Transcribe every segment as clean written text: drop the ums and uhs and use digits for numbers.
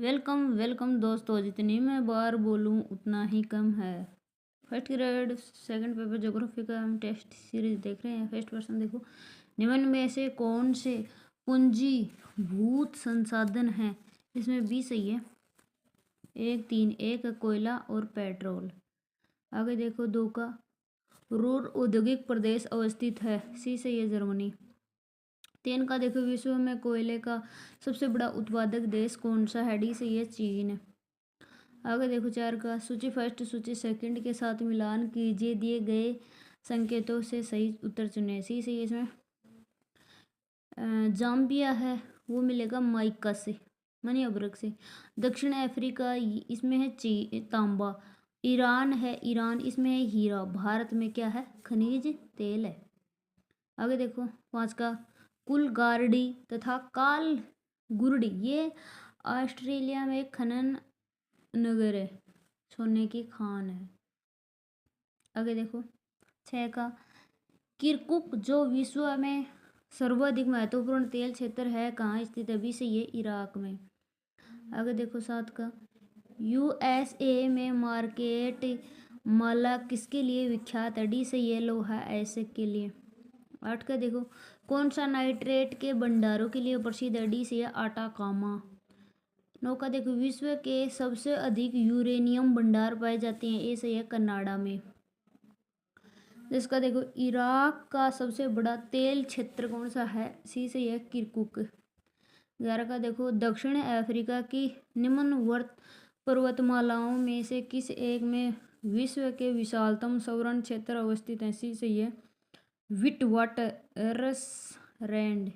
Welcome welcome दोस्तों, जितनी मैं बार बोलूं उतना ही कम है। First grade second paper geography का हम टेस्ट सीरीज देख रहे हैं। फर्स्ट क्वेश्चन देखो, निम्न में से कौन से पूंजीभूत संसाधन हैं? इसमें बी सही है, एक तीन, एक है कोयला और पेट्रोल। आगे देखो, दो का रूर औद्योगिक प्रदेश अवस्थित है, सी सही है, जर्मनी। तीन का देखो, विश्व में कोयले का सबसे बड़ा उत्पादक देश कौन सा है? डी सही है, चीन। आगे देखो, चार का सूची फर्स्ट सूची सेकंड के साथ मिलान कीजिए, दिए गए संकेतों से सही उत्तर चुने। सी सही है इसमें। जाम्बिया है वो मिलेगा माइका से, मनी अब्रक से। दक्षिण अफ्रीका इसमें है तांबा। ईरान है, ईरान इसमें है हीरा। भारत में क्या है? खनिज तेल है। आगे देखो, पांच का कुलगार्डी तथा काल गुर्डी ये ऑस्ट्रेलिया में एक खनन नगर है, सोने की खान है। आगे देखो, छह का किरकुक जो विश्व में सर्वाधिक महत्वपूर्ण तेल क्षेत्र है, कहाँ स्थित है? बी सही है, इराक में। आगे देखो, सात का यूएसए में मार्केट माला किसके लिए विख्यात है? डी सही है, लोहा एसिड के लिए। आठ का देखो, कौन सा नाइट्रेट के भंडारों के लिए प्रसिद्ध है? डी सही है, आटाकामा। नौ का देखो, विश्व के सबसे अधिक यूरेनियम भंडार पाए जाते हैं, ए सही है, कनाडा में। जिसका देखो, इराक का सबसे बड़ा तेल क्षेत्र कौन सा है? सी सही है, किरकुक। 11 का देखो, दक्षिण अफ्रीका की निम्नवर्त पर्वतमालाओं में से किस एक में विश्व के विशालतम सौवर्ण क्षेत्र अवस्थित है? सी सही है, विटवाटरसरैंड।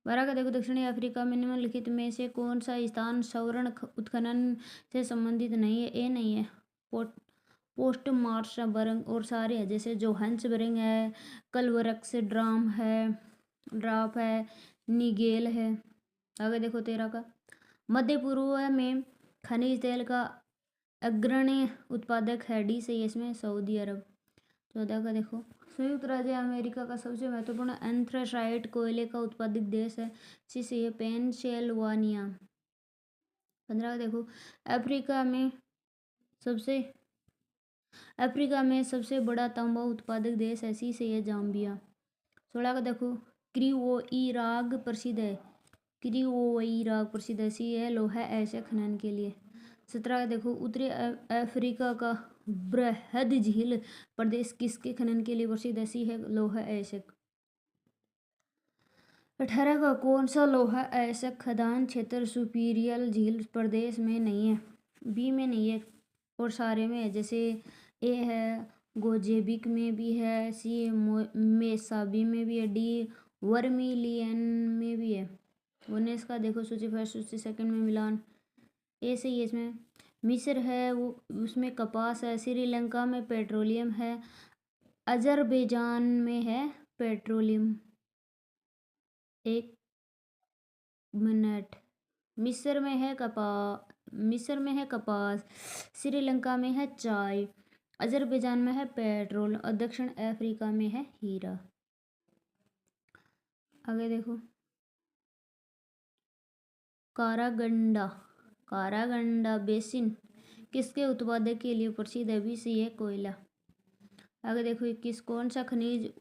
12 का देखो, दक्षिणी अफ्रीका में निम्नलिखित में से कौन सा स्थान सौवर्ण उत्खनन से संबंधित नहीं है? ए नहीं है, पोस्ट मार्शबर्ग और सारे हैं, जैसे जोहान्सबर्ग है, कलवरक्स ड्राम है, ड्राप है, निगेल है। आगे देखो, 13 का मध्य पूर्व में खनिज तेल का अग्रणी उत्पादक है, डी सही है इसमें, सऊदी अरब। 14 का देखो, संयुक्त राज्य अमेरिका का सबसे महत्वपूर्ण एंथ्रासाइट कोयले का उत्पादक देश है, सी सही है, पेंसिल्वानिया। 15 का देखो, अफ्रीका में सबसे बड़ा तांबा उत्पादक देश है, सी सही है, जाम्बिया। 16 का देखो, क्रिओई प्रसिद्ध है, सी है, लोहा ऐसे खनन के लिए। 17 का देखो, उत्तरी अफ्रीका का बृहद झील प्रदेश किसके खनन के लिए प्रसिद्ध है? सी है, लोहा ऐसे। 18 का कौन सा लोहा ऐसे खदान क्षेत्र सुपीरियल झील प्रदेश में नहीं है? बी में नहीं है और सारे में है, जैसे ए है गोजेबिक में भी है, सी मेसाबी में भी है, डी वर्मिलियन में भी है। 19 का देखो, सूची फर्स्ट सूची सेकंड में मिलान, ए सही है इसमें। मिस्र है वो, उसमें कपास है। श्रीलंका में पेट्रोलियम है। अजरबैजान में है पेट्रोलियम। एक मिनट, मिस्र में है कपास, श्रीलंका में है चाय, अजरबैजान में है पेट्रोल और दक्षिण अफ्रीका में है हीरा। आगे देखो, कारागंडा बेसिन किसके उत्पादक के लिए प्रसिद्ध है? बी सी है, कोयला। आगे देखो, 21 कौन सा खनिज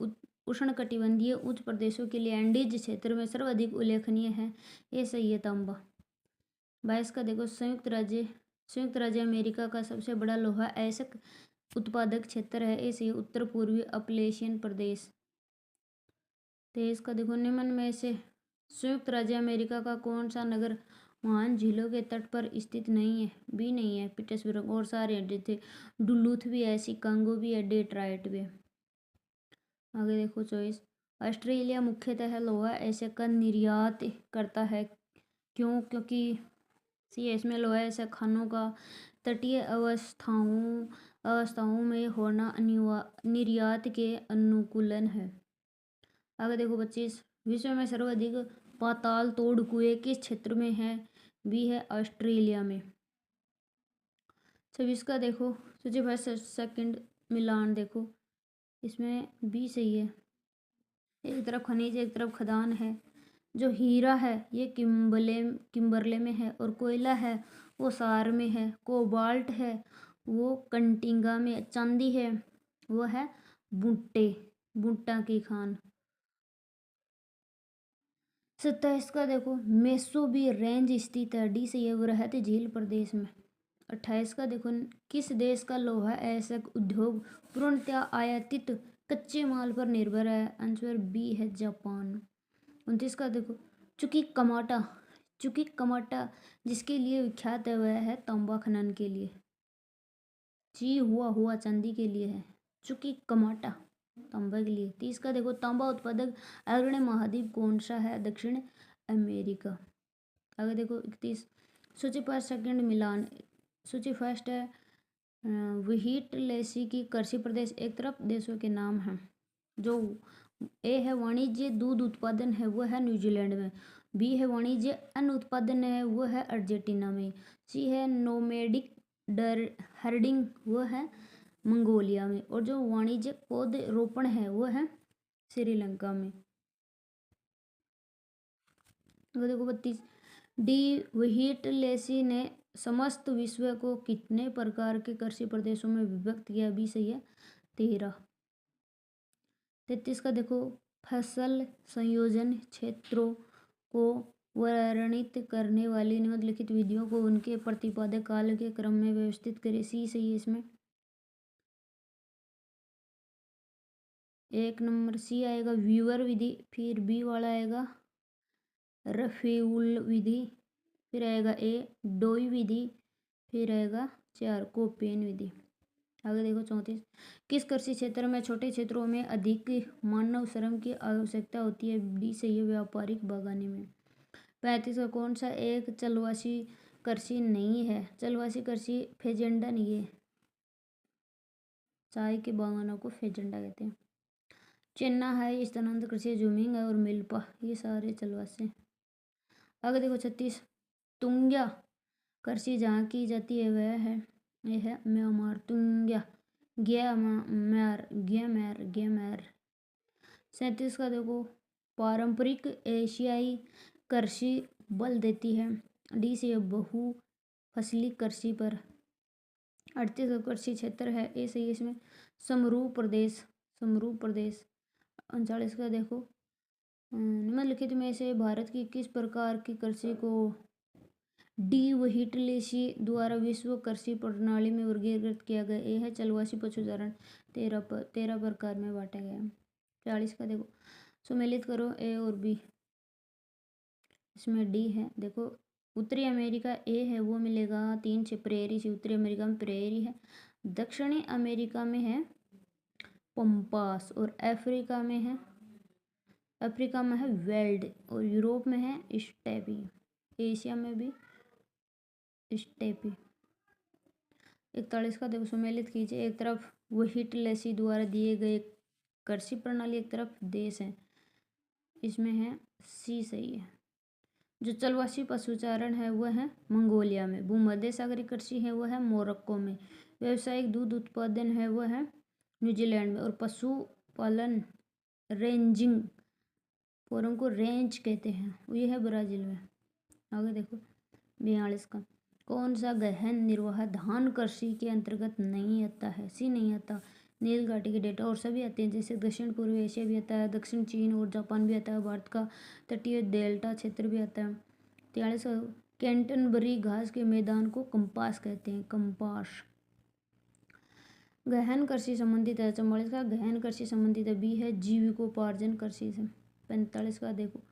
उष्णकटिबंधीय उच्च प्रदेशों के लिए एंडीज क्षेत्र में सर्वाधिक उल्लेखनीय है? ये सही है, तांबा। 22 का देखो, संयुक्त राज्य अमेरिका का सबसे बड़ा लोहा अयस्क उत्पादक क्षेत्र है, ये सही, उत्तर पूर्वी अपलेशियन प्रदेश। 23 का देखो, निम्न में से संयुक्त राज्य अमेरिका का कौन सा नगर महान झीलों के तट पर स्थित नहीं है? बी नहीं है, पीटर्सबर्ग और सारे हैं, जैसे डुलूथ भी है, शिकागो भी है, डेट्रॉइट भी है। आगे देखो, 24 ऑस्ट्रेलिया मुख्यतः लोहा ऐसे का निर्यात करता है, क्यों? क्योंकि सी इसमें लोहा ऐसे खानों का तटीय अवस्थाओं में होना निर्यात के अनुकूलन है। आगे देखो, 25 विश्व में सर्वाधिक पाताल तोड़ कुएं किस क्षेत्र में है? बी है, ऑस्ट्रेलिया में। 26 का देखो, सूची फर्स्ट सेकंड मिलान देखो, इसमें बी सही है, एक तरफ खनिज एक तरफ खदान है, जो हीरा है ये किम्बरले में है, और कोयला है वो सार में है, कोबाल्ट है वो कंटिंगा में, चांदी है वो है बुट्टा की खान। 27 का देखो, मेसोबी रेंज स्थित है, डी से ये वृहत झील प्रदेश में। 28 का देखो, किस देश का लोहा ऐसक उद्योग पूर्णतः आयातित कच्चे माल पर निर्भर है, आंसर बी है जापान। 29 का देखो, चुकी कमाटा जिसके लिए विख्यात है वह है तांबा खनन के लिए, ची हुआ चांदी के लिए है, चुकी कमाटा तांबा के लिए। 30 का देखो, तांबा उत्पादक अग्रणी महाद्वीप कौन सा है, दक्षिण अमेरिका। अगर देखो 31, सूची पर सेकंड मिलान, सूची फर्स्ट है व्हीट लेसी की कृषि प्रदेश, एक तरफ देशों के नाम हैं। जो ए है वाणिज्य दूध उत्पादन है वो है न्यूजीलैंड में, बी है वाणिज्य अन्न उत्पादन है वो है अर्जेंटीना में, सी है नोमेडिक हर्डिंग वो है मंगोलिया में, और जो वाणिज्यिक पौधे रोपण है वो है श्रीलंका में। देखो 32, डी व्हीट लेसी ने समस्त विश्व को कितने प्रकार के कृषि प्रदेशों में विभक्त किया, भी सही है 13। 33 का देखो, फसल संयोजन क्षेत्रों को वर्णित करने वाली निम्नलिखित विधियों को उनके प्रतिपादक काल के क्रम में व्यवस्थित करें, सी सही है इसमें। एक नंबर सी आएगा व्यूअर विधि, फिर बी वाला आएगा रफेउल विधि, फिर आएगा ए डोई विधि, फिर आएगा 4 कोपेन विधि। आगे देखो 34, किस कृषि क्षेत्र में छोटे क्षेत्रों में अधिक मानव श्रम की आवश्यकता होती है, डी सही है व्यापारिक बागवानी में। 35 का कौन सा एक चलवासी कृषि नहीं है, चलवासी कृषि फेजेंडा नहीं है, चाय के बागानों को फेजेंडा कहते हैं। चेन्ना है स्थानांतरित कृषि, जूमिंग है और मिल्पा, ये सारे चलवासे। आगे देखो 36, तुंग्या कृषि जहाँ की जाती है वह है यह है म्यांमार, तुंग्या ग्यामर। 37 का देखो, पारंपरिक एशियाई कृषि बल देती है, डी से बहु फसली कृषि पर। 38 का कृषि क्षेत्र है ए सही है इसमें समरूप प्रदेश। 39 का देखो, निम्नलिखित में से भारत की किस प्रकार की कृषि को डी व्हीटलेसी द्वारा विश्व कृषि प्रणाली में वर्गीकृत किया गया, ये है चलवासी पशुचारण, 13 प्रकार में बांटा गया है। 40 का देखो, सुमेलित करो ए और बी, इसमें डी है देखो, उत्तरी अमेरिका ए है वो मिलेगा 3 से प्रेरी से, उत्तरी अमेरिका में प्रेरी है, दक्षिणी अमेरिका में है पंपास, और अफ्रीका में है वेल्ड, और यूरोप में है स्टेपी, एशिया में भी स्टेपी। 41 का देखो, सुमेलित कीजिए, एक तरफ व्हीटलेसी द्वारा दिए गए कृषि प्रणाली, एक तरफ देश है, इसमें है सी सही है। जो चलवासी पशुचारण है वह है मंगोलिया में, भूमध्य सागरीय कृषि है वह है मोरक्को में, व्यावसायिक दूध उत्पादन है वह है न्यूजीलैंड में, और पशुपालन रेंजिंग फोरम को रेंज कहते हैं ये है ब्राज़ील में। आगे देखो 42 का, कौन सा गहन निर्वाह धान कृषि के अंतर्गत नहीं आता है, सी नहीं आता, नील घाटी के डेल्टा, और सभी आते हैं जैसे दक्षिण पूर्व एशिया भी आता है, दक्षिण चीन और जापान भी आता है, भारत का तटीय डेल्टा क्षेत्र भी आता है। 43 का, कैंटनबरी घास के मैदान को कंपास कहते हैं, कंपास। गहन कृषि संबंधित है 44 का, गहन कृषि संबंधित है बी है जीविकोपार्जन कृषि से। 45 का देखो,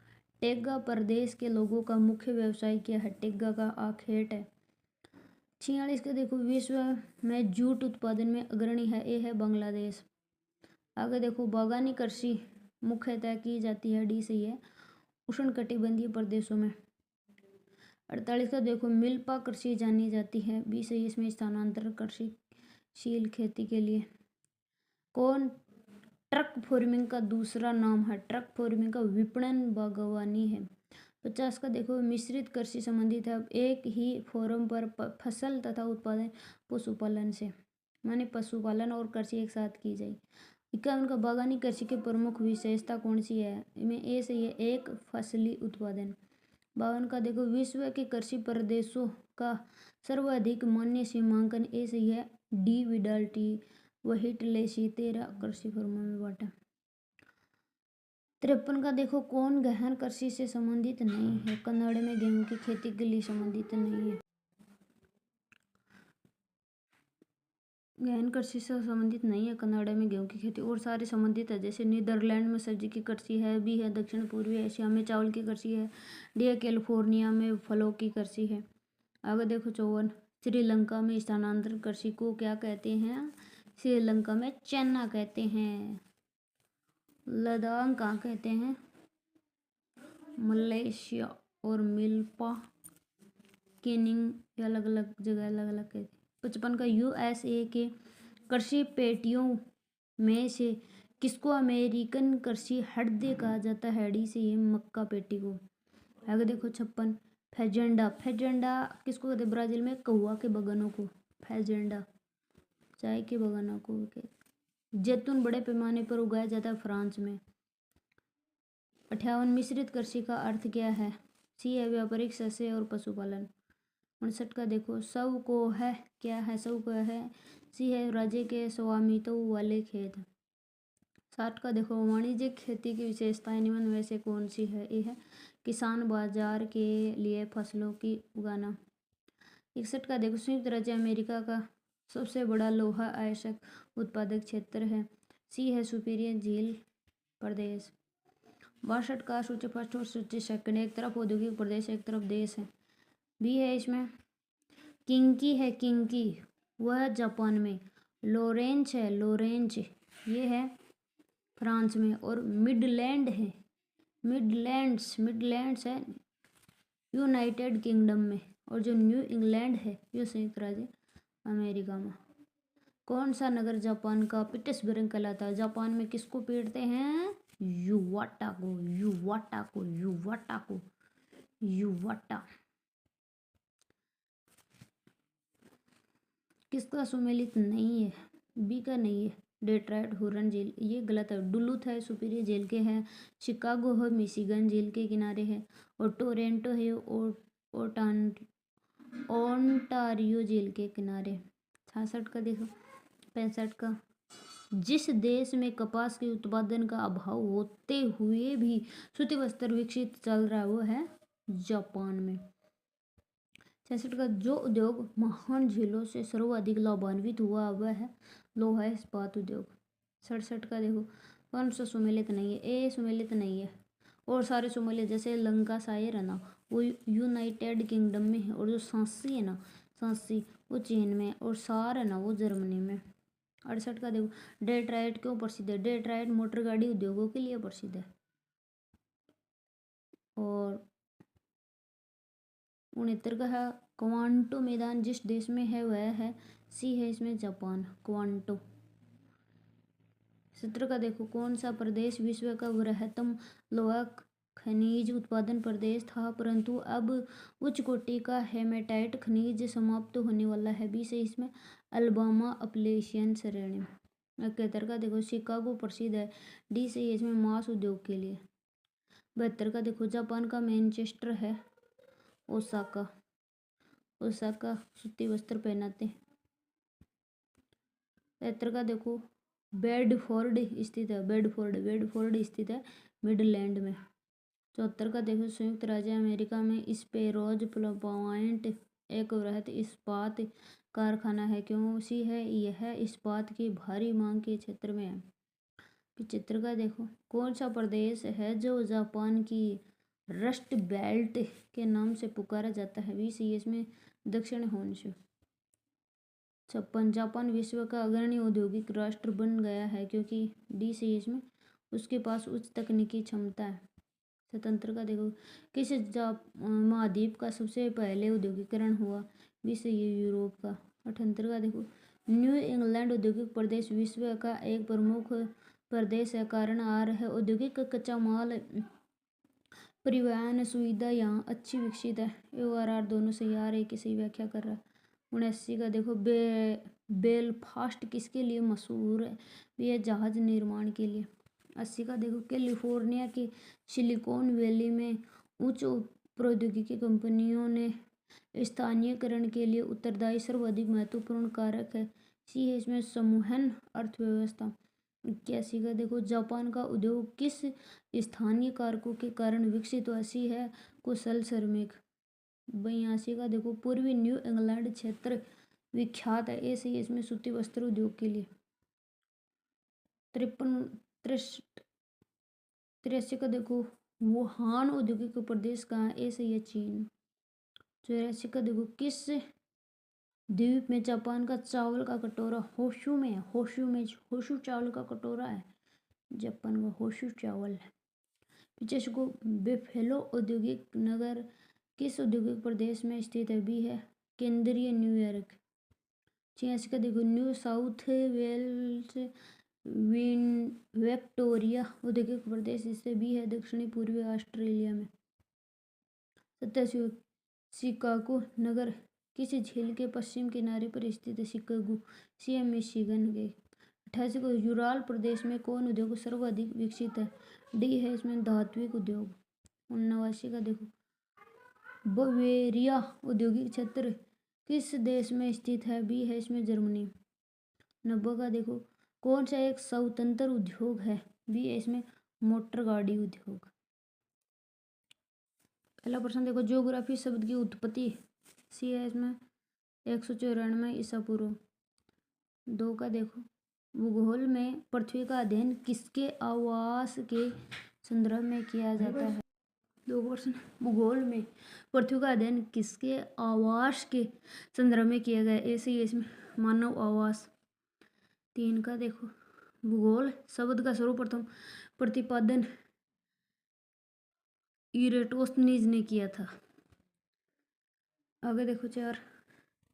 टेग्गा प्रदेश के लोगों का मुख्य व्यवसाय क्या है, टेग्गा का आखेट है। 46 का देखो, विश्व में जूट उत्पादन में अग्रणी है, ये है बांग्लादेश। आगे देखो, बागानी कृषि मुख्यतः की जाती है, डी सही है उष्णकटिबंधीय प्रदेशों में। 48 का देखो, मिल्पा कृषि जानी जाती है, बी सही इसमें स्थानांतरण कृषिशील खेती के लिए। कौन ट्रक फार्मिंग का दूसरा नाम है, ट्रक फार्मिंग का विपणन बागवानी है। 50 का देखो, मिश्रित कृषि संबंधित है, एक ही फोरम पर फसल तथा उत्पादन पशुपालन से, माने पशुपालन और कृषि एक साथ की जाए। 51 का बागवानी कृषि की प्रमुख विशेषता कौन सी है? इनमें ए सही है, एक फसली उत्पादन। 52 का देखो, विश्व के कृषि प्रदेशों का सर्वाधिक मान्य सीमांकन ए सही है, डी विडाल टी वही टलेसी 13 कृषि फर्मों में बांटा। 53 का देखो, कौन गहन कृषि से संबंधित नहीं है? कन्नड़ में गेहूं की खेती के लिए संबंधित नहीं है। गहन कृषि से संबंधित नहीं है कनाडा में गेहूं की खेती, और सारे संबंधित है। जैसे नीदरलैंड में सब्जी की कृषि है, बी है दक्षिण पूर्वी एशिया में चावल की कृषि है, डी है कैलिफोर्निया में फलों की कृषि है। आगे देखो 54, श्रीलंका में स्थानांतरण कृषि को क्या कहते हैं? श्रीलंका में चन्ना कहते हैं। लद्दाख कहाँ कहते हैं? मलेशिया और मिल्पा केनिंग अलग अलग जगह अलग अलग कहते हैं। 55 का, यूएसए के कृषि पेटियों में से किसको अमेरिकन कृषि हृदय कहा जाता है? डी से ये मक्का पेटी को। आगे देखो 56, फेजेंडा। फेजेंडा किसको कहते हैं? ब्राजील में कहुआ के बगानों को फेजेंडा, चाय के बगानों को कहते। जैतून बड़े पैमाने पर उगाया जाता है फ्रांस में। 58, मिश्रित कृषि का अर्थ क्या है? सी है व्यापारिक शस्य और पशुपालन। 59 का देखो, सब को है क्या है? सब को है, सी है राज्य के स्वामित्व वाले खेत। 60 का देखो, वाणिज्यिक खेती की विशेषताएं निम्न में से कौन सी है? ये है किसान बाजार के लिए फसलों की उगाना। 61 का देखो, संयुक्त राज्य अमेरिका का सबसे बड़ा लोहा अयस्क उत्पादक क्षेत्र है, सी है सुपीरियर झील प्रदेश। 62 का, सूची फर्स्ट और सूची सेकंड, एक तरफ औद्योगिक प्रदेश एक तरफ देश है, बी है इसमें किंकी है, किंकी वह जापान में, लोरेंज है, लोरेंज ये है फ्रांस में, और मिडलैंड है, मिडलैंड्स है यूनाइटेड किंगडम में, और जो न्यू इंग्लैंड है ये संयुक्त राज्य अमेरिका में। कौन सा नगर जापान का पीटर्सबर्ग कहलाता है? जापान में किसको पीटते हैं? युवाटा को, युवाटा को, युवाटा को, युवाटा। किसका सुमेलित नहीं है? बी का नहीं है, डेट्रॉइट हुरन झील, ये गलत है। डुलूथ है सुपीरियर झील के है, शिकागो है मिशिगन झील के किनारे है, और टोरेंटो है ओंटारियो झील के किनारे। 66 का देखो, 65 का, जिस देश में कपास के उत्पादन का अभाव होते हुए भी सूती वस्त्र विकसित चल रहा है वो है जापान में। 66 का, जो उद्योग महान झीलों से सर्वाधिक लाभान्वित हुआ वह है लोहा इस्पात उद्योग। 67 का देखो, कौन सा सुमेलित नहीं है? ए सुमेलित नहीं है, और सारे सुमेलित। जैसे लंका सायर है ना वो यूनाइटेड किंगडम में है, और जो सांसी है ना सांसी वो चीन में, और सार है ना वो जर्मनी में। 68 का देखो, डेट्राइट क्यों प्रसिद्ध है? डेट्राइट मोटर गाड़ी उद्योगों के लिए प्रसिद्ध है। और 69 का है, क्वांटो मैदान जिस देश में है वह है, सी है इसमें जापान, क्वांटो। 70 का देखो, कौन सा प्रदेश विश्व का बृहत्तम लोहा खनिज उत्पादन प्रदेश था परंतु अब उच्च कोटि का हेमेटाइट खनिज समाप्त होने वाला है? बी से इसमें अल्बामा अपलेशियन श्रेणी। 71 का देखो, शिकागो प्रसिद्ध है, डी से इसमें मांस उद्योग के लिए। 72 का देखो, जापान का मैनचेस्टर है ओसाका, ओसाका सूती वस्त्र पहनाते। 73 का देखो, बेडफोर्ड स्थित है, बेडफोर्ड स्थित है मिडलैंड में। 74 का देखो, संयुक्त राज्य अमेरिका में स्पेरोज प्लांट एक वृहद इस्पात कारखाना है, क्यों सी है यह इस्पात की भारी मांग के क्षेत्र में है। 75 का देखो, कौन सा प्रदेश है जो जापान की रस्ट बेल्ट के नाम से पुकारा जाता है? बी सी इसमें दक्षिण होन्शु। 56, जापान विश्व का अग्रणी औद्योगिक राष्ट्र बन गया है क्योंकि डी सी इसमें उसके पास उच्च तकनीकी क्षमता है। 77 का देखो, किस महाद्वीप का सबसे पहले औद्योगिकरण हुआ? विश्व यूरोप का। 78 का देखो, न्यू इंग्लैंड औद्योगिक प्रदेश विश्व का एक प्रमुख प्रदेश है, कारण आ रहा है औद्योगिक कच्चा माल परिवहन सुविधा यहाँ अच्छी विकसित है। AORR दोनों से यार एक ही सही व्याख्या कर रहा है। 79 का देखो बेलफास्ट किसके लिए मशहूर है? ये जहाज निर्माण के लिए। 80 का देखो कैलिफोर्निया के सिलिकॉन वैली में उच्च प्रौद्योगिकी कंपनियों ने स्थानीयकरण के लिए उत्तरदायी सर्वाधिक महत्वपूर्ण कारक है। सी है इसमें समूहन अर्थव्यवस्था। 81 का देखो जापान का उद्योग किस स्थानीय कारकों के कारण विकसित हुआ? सी है कुशल श्रमिक। 82 का देखो पूर्वी न्यू इंग्लैंड क्षेत्र विख्यात है। ऐसे ही इसमें सूती वस्त्र उद्योग के लिए। 83 का देखो वुहान औद्योगिक प्रदेश कहाँ है? ऐसे ही है चीन। 84 का देखो किस द्वीप में जापान का चावल का कटोरा होशु में है? होशु चावल का कटोरा है जापान का, होशु चावल है। 85 को बेफेलो औद्योगिक नगर किस औद्योगिक प्रदेश में स्थित है? बी है केंद्रीय न्यूयॉर्क। 86 का देखो न्यू साउथ वेल्स विक्टोरिया औद्योगिक प्रदेश इससे भी है दक्षिणी पूर्वी ऑस्ट्रेलिया में। 87 शिकागो नगर किस झील के पश्चिम किनारे पर स्थित है? शिकागो सी है मिशिगन के। 88 को यूराल प्रदेश में कौन उद्योग सर्वाधिक विकसित है? डी है इसमें धात्विक उद्योग। 89 का देखो बवेरिया औद्योगिक क्षेत्र किस देश में स्थित है? बी है इसमें जर्मनी। 90 का देखो कौन सा एक स्वतंत्र उद्योग है? बी है इसमें मोटर गाड़ी उद्योग। पहला प्रश्न देखो ज्योग्राफी शब्द की उत्पत्ति। सी है इसमें 194 ईसा पूर्व। 2 का देखो भूगोल में पृथ्वी का अध्ययन किसके आवास के संदर्भ में किया जाता है? 2 क्वेश्चन भूगोल में पृथ्वी का अध्ययन किसके आवास के संदर्भ में किया गया? ऐसे ही इसमें मानव आवास। 3 का देखो भूगोल शब्द का सर्वप्रथम प्रतिपादन इरेटोस्थनीज ने किया था। आगे देखो 4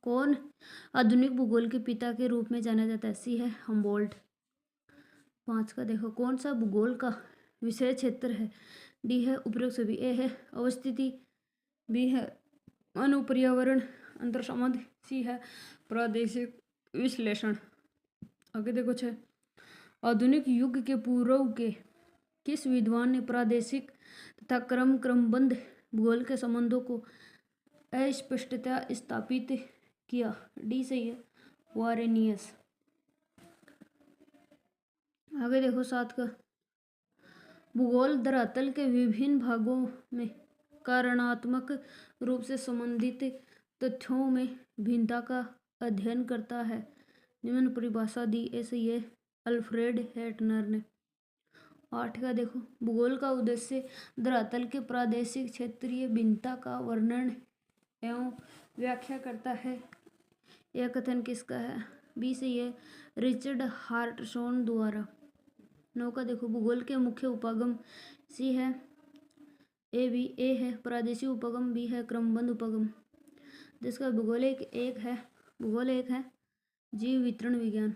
कौन आधुनिक भूगोल के पिता के रूप में जाना जाता है? सी है हम्बोल्ट। 5 का देखो कौन सा भूगोल का विषय क्षेत्र है? डी है उपरोक्त सभी। ए है अवस्थिति। बी है अनुपर्यावरण अंतर संबंध। सी है प्रादेशिक विश्लेषण। आगे देखो 6 आधुनिक युग के पूर्व के किस विद्वान ने प्रादेशिक तथा क्रमबद्ध भूगोल के संबंधों को अस्पष्टता स्थापित किया? डी सही है वारेनियस। आगे देखो 7 का भूगोल धरातल के विभिन्न भागों में कारणात्मक रूप से संबंधित तथ्यों में भिन्नता का अध्ययन करता है। निम्न परिभाषा दी ऐसे ये अल्फ्रेड हेटनर ने। 8 का देखो भूगोल का उद्देश्य धरातल के प्रादेशिक क्षेत्रीय भिन्नता का वर्णन एवं व्याख्या करता है। यह कथन किसका है? बी से ये रिचर्ड हार्टसॉन द्वारा। 9 का देखो भूगोल के मुख्य उपागम। सी है ए है प्रादेशिक उपागम। बी है क्रमबद्ध उपागम। जिसका भूगोल एक है जीव वितरण विज्ञान।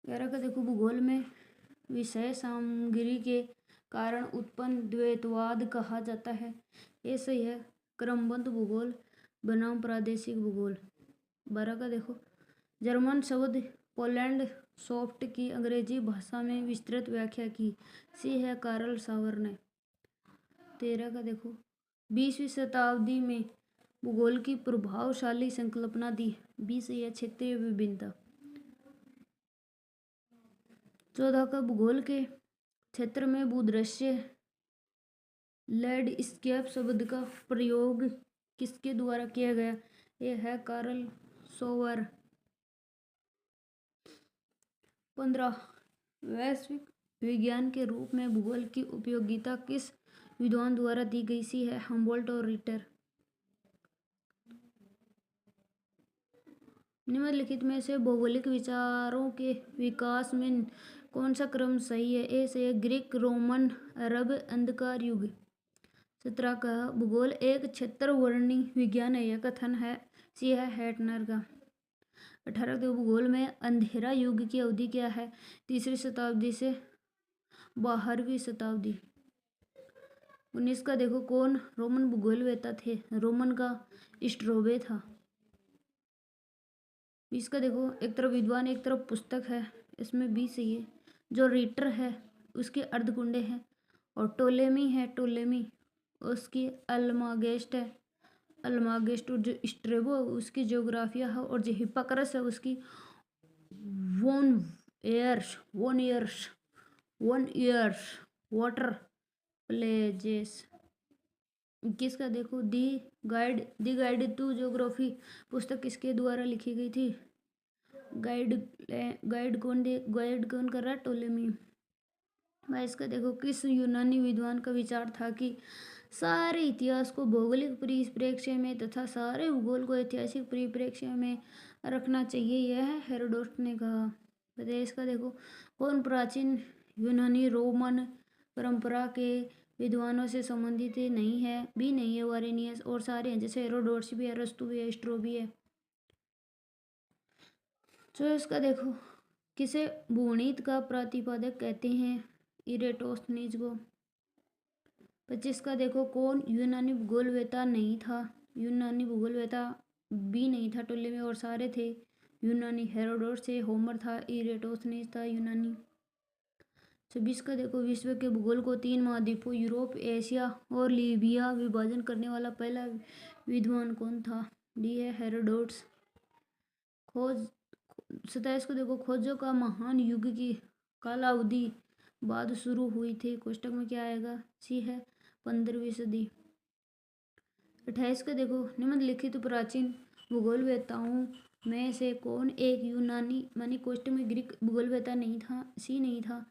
11 का देखो भूगोल में विषय सामग्री के कारण उत्पन्न द्वैतवाद कहा जाता है। ये सही है क्रमबद्ध भूगोल बनाम प्रादेशिक भूगोल। 12 का देखो जर्मन शब्द पोलैंड सॉफ्ट की अंग्रेजी भाषा में विस्तृत व्याख्या की। सी है कार्ल सावर ने। 13 का देखो 20वीं शताब्दी में भूगोल की प्रभावशाली संकल्पना दी। बी से यह क्षेत्रीय विभिन्नता। 14 का भूगोल के क्षेत्र में भूदृश्य लैंडस्केप शब्द का प्रयोग किसके द्वारा किया गया? यह है कार्ल सोवर। 15 वैश्विक विज्ञान के रूप में भूगोल की उपयोगिता किस विद्वान द्वारा दी गई? सी है हम्बोल्ट और रिटर। निम्नलिखित में से भौगोलिक विचारों के विकास में कौन सा क्रम सही है? ए से ग्रीक रोमन अरब अंधकार युग। 17 का भूगोल एक क्षेत्रवर्णी विज्ञान है। यह कथन है सी है हेटनर का। 18 के भूगोल में अंधेरा युग की अवधि क्या है? 3री शताब्दी से 12वीं शताब्दी। 19 का देखो कौन रोमन भूगोलवेत्ता थे? रोमन का स्ट्रैबो था। बीस का देखो, एक तरफ विद्वान एक तरफ पुस्तक है, इसमें बी सही है। जो रीटर है उसके अर्धकुंडे हैं, और टोलेमी है, टोलेमी उसकी अल्मागेस्ट है, अल्मागेस्ट। और जो स्ट्रेबो है उसकी ज्योग्राफिया है, और जो हिप्पाक्रस है उसकी one years, one years water pledges. किसका देखो, दी गाइड टू ज्योग्राफी पुस्तक किसके द्वारा लिखी गई थी? गाइड गाइड कौन कर रहा है? टोलेमी। भाई इसका देखो, किस यूनानी विद्वान का विचार था कि सारे इतिहास को भौगोलिक परिप्रेक्ष्य में तथा सारे भूगोल को ऐतिहासिक परिप्रेक्ष्य में रखना चाहिए? यह है हेरोडोटस ने कहा। बताइए इसका देखो, कौन प्राचीन यूनानी रोमन परंपरा के विद्वानों से संबंधित नहीं है? भी नहीं है, वारेनियस। और सारे हैं, जैसे हेरोडोटस भी है, अरस्तु भी है, स्ट्रो भी है। तो इसका देखो, किसे भूगोणित का प्रतिपादक कहते हैं? इरेटोस्थनीज को। 25 का देखो, कौन यूनानी भूगोलवेता नहीं था? यूनानी भूगोलवेता भी नहीं था, टोले में और सारे थे यूनानी। हेरोडोटस से, होमर था, इरेटोस्थनीज था यूनानी। 26 का देखो, विश्व के भूगोल को 3 महाद्वीपों यूरोप, एशिया और लीबिया विभाजन करने वाला पहला विद्वान कौन था? डी है हेरोडोटस। खोज 27 को देखो, खोजों का महान युग की कालावधि बाद शुरू हुई थी। कोष्टक में क्या आएगा? सी है 15वीं सदी। 28 का देखो, निम्नलिखित प्राचीन भूगोलवेताओं में से कौन एक यूनानी मानी कोष्टक में ग्रीक भूगोलवेता नहीं था? सी नहीं था,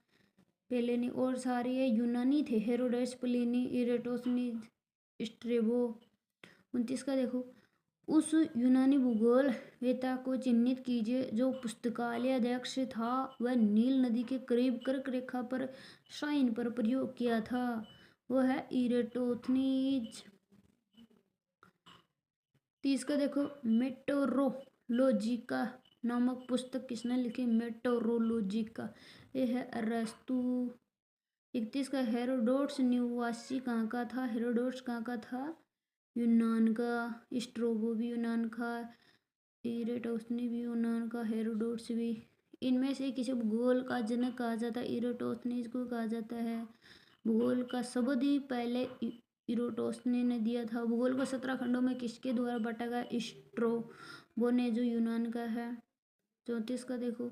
पहले ने। और सारे ये यूनानी थे, हेरोडोटस, प्लिनी, इरेटोस्थनीज, स्ट्रेबो। 29 का देखो, उस यूनानी भूगोलवेता को चिन्हित कीजिए जो पुस्तकालय अध्यक्ष था। वह नील नदी के करीब कर्क रेखा पर साइन पर प्रयोग किया था। वह है इरेटोस्थनीज। 30 का देखो, मेटोरोलॉजिका नामक पुस्तक किसने लिखी? मेटोरोलॉजिका, ये है अरस्तु। 31 का, हेरोडोटस निवासी कहाँ का था? हेरोडोटस कहाँ का था? यूनान का। स्ट्रोबो भी यूनान का, इरेटोस्थनी भी यूनान का, हेरोडोटस भी। इनमें से किसे भूगोल का जनक कहा जाता है? इरेटोस्थनीज को कहा जाता है। भूगोल का शब्द ही पहले इरेटोस्थनी ने दिया था। भूगोल को 17 खंडों में किसके द्वारा बांटा गया? स्ट्रोबो ने, जो यूनान का है। 34 का देखो,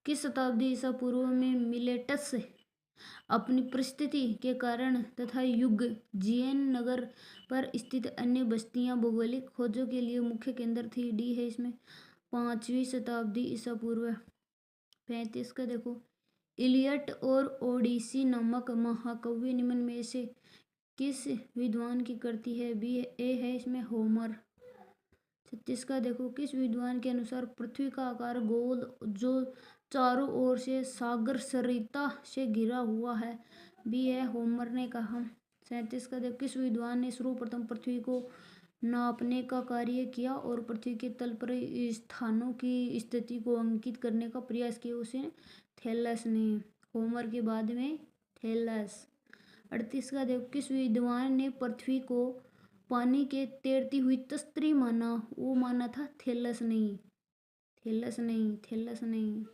किस शताब्दी ईसा पूर्व में मिलेटस अपनी परिस्थिति के कारण तथा युग जीएन नगर पर स्थित अन्य बस्तियां भौगोलिक खोजों के लिए मुख्य केंद्र थी? डी है इसमें 5वीं शताब्दी ईसा पूर्व। 35 का देखो, इलियट और ओडिसी नामक महाकाव्य निम्न में से किस विद्वान की कृति है? बी ए है इसमें होमर। 36 का देखो, किस विद्वान के अनुसार पृथ्वी का आकार गोल जो चारों ओर से सागर सरिता से घिरा हुआ है? बी है होमर ने कहा। 37 का देखो, किस विद्वान ने सर्वप्रथम पृथ्वी को नापने का कार्य किया और पृथ्वी के तल पर स्थानों की स्थिति को अंकित करने का प्रयास किया? उसे थेलस ने। होमर के बाद में थेलस। 38 का देखो, किस विद्वान ने पृथ्वी को पानी के तैरती हुई तस्त्री माना? वो माना था थेलस नहीं, थेलस नहीं, थेलस नहीं।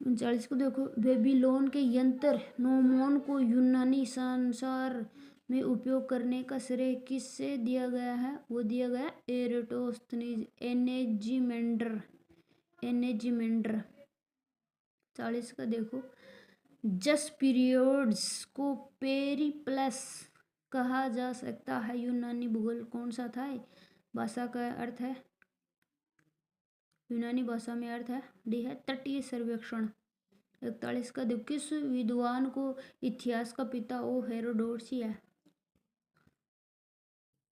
39 को देखो, बेबीलोन के यंत्र नोमोन को यूनानी संसार में उपयोग करने का श्रेय किससे दिया गया है? वो दिया गया एरेटोस्थनीज, एनेजिमेंडर, एनेजिमेंडर। 40 का देखो, जस पीरियड्स को पेरिप्लस कहा जा सकता है। यूनानी भूगोल कौन सा था? भाषा का अर्थ है, यूनानी भाषा में अर्थ है, डी है तटीय सर्वेक्षण। 41 का देखो, किस विद्वान को इतिहास का पिता? ओ हेरोडोटस ही है।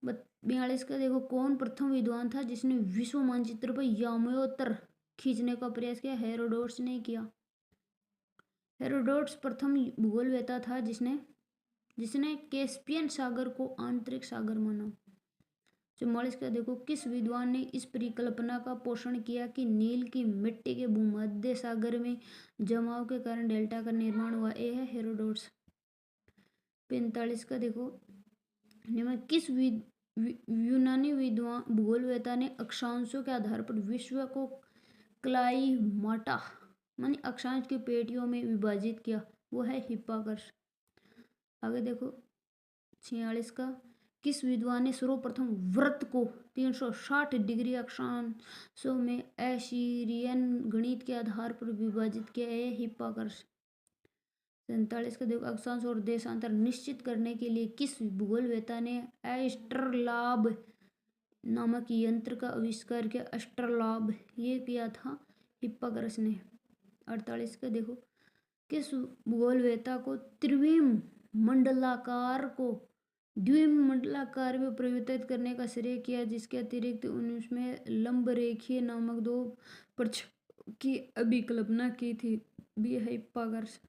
42 का देखो, कौन प्रथम विद्वान था जिसने विश्व मानचित्र पर याम्योत्तर खींचने का प्रयास किया? हेरोडोटस ने किया। हेरोडोटस प्रथम भूगोलवेता था जिसने जिसने कैस्पियन सागर को आंतरिक सागर माना। 44 का देखो, किस विद्वान ने इस परिकल्पना का पोषण किया कि नील की मिट्टी के भूमध्य सागर में जमाव के कारण डेल्टा का निर्माण हुआ? ए है हेरोडोटस। 45 का देखो, किस यूनानी विद्वान भूगोलवेता ने अक्षांशों के आधार पर विश्व को क्लाइमाटा मानी अक्षांश की पेटियों में विभाजित किया। वो है हिप्पाकर्स। आगे देखो 46 का, किस विद्वान ने सर्वप्रथम वृत्त को 360 डिग्री अक्षांशों में एशीरियन गणित के आधार पर विभाजित किया है? हिप्पाकर्स। 47 का देखो, अक्षांश और देशांतर निश्चित करने के लिए किस भूगोलवेता ने एस्ट्रलाब नामक यंत्र का आविष्कार किया? एस्ट्रलाब ये किया था हिप्पाकर्स ने। 48 का देखो, किस भूगोलवेता को त्रिविम मंडलाकार को द्विमंडलाकार में परिवर्तित करने का श्रेय किया, जिसके अतिरिक्त उसमें लंबरेखीय नामक दो प्रक्षेपों की अभिकल्पना की थी? भी है हिप्पाकर्स।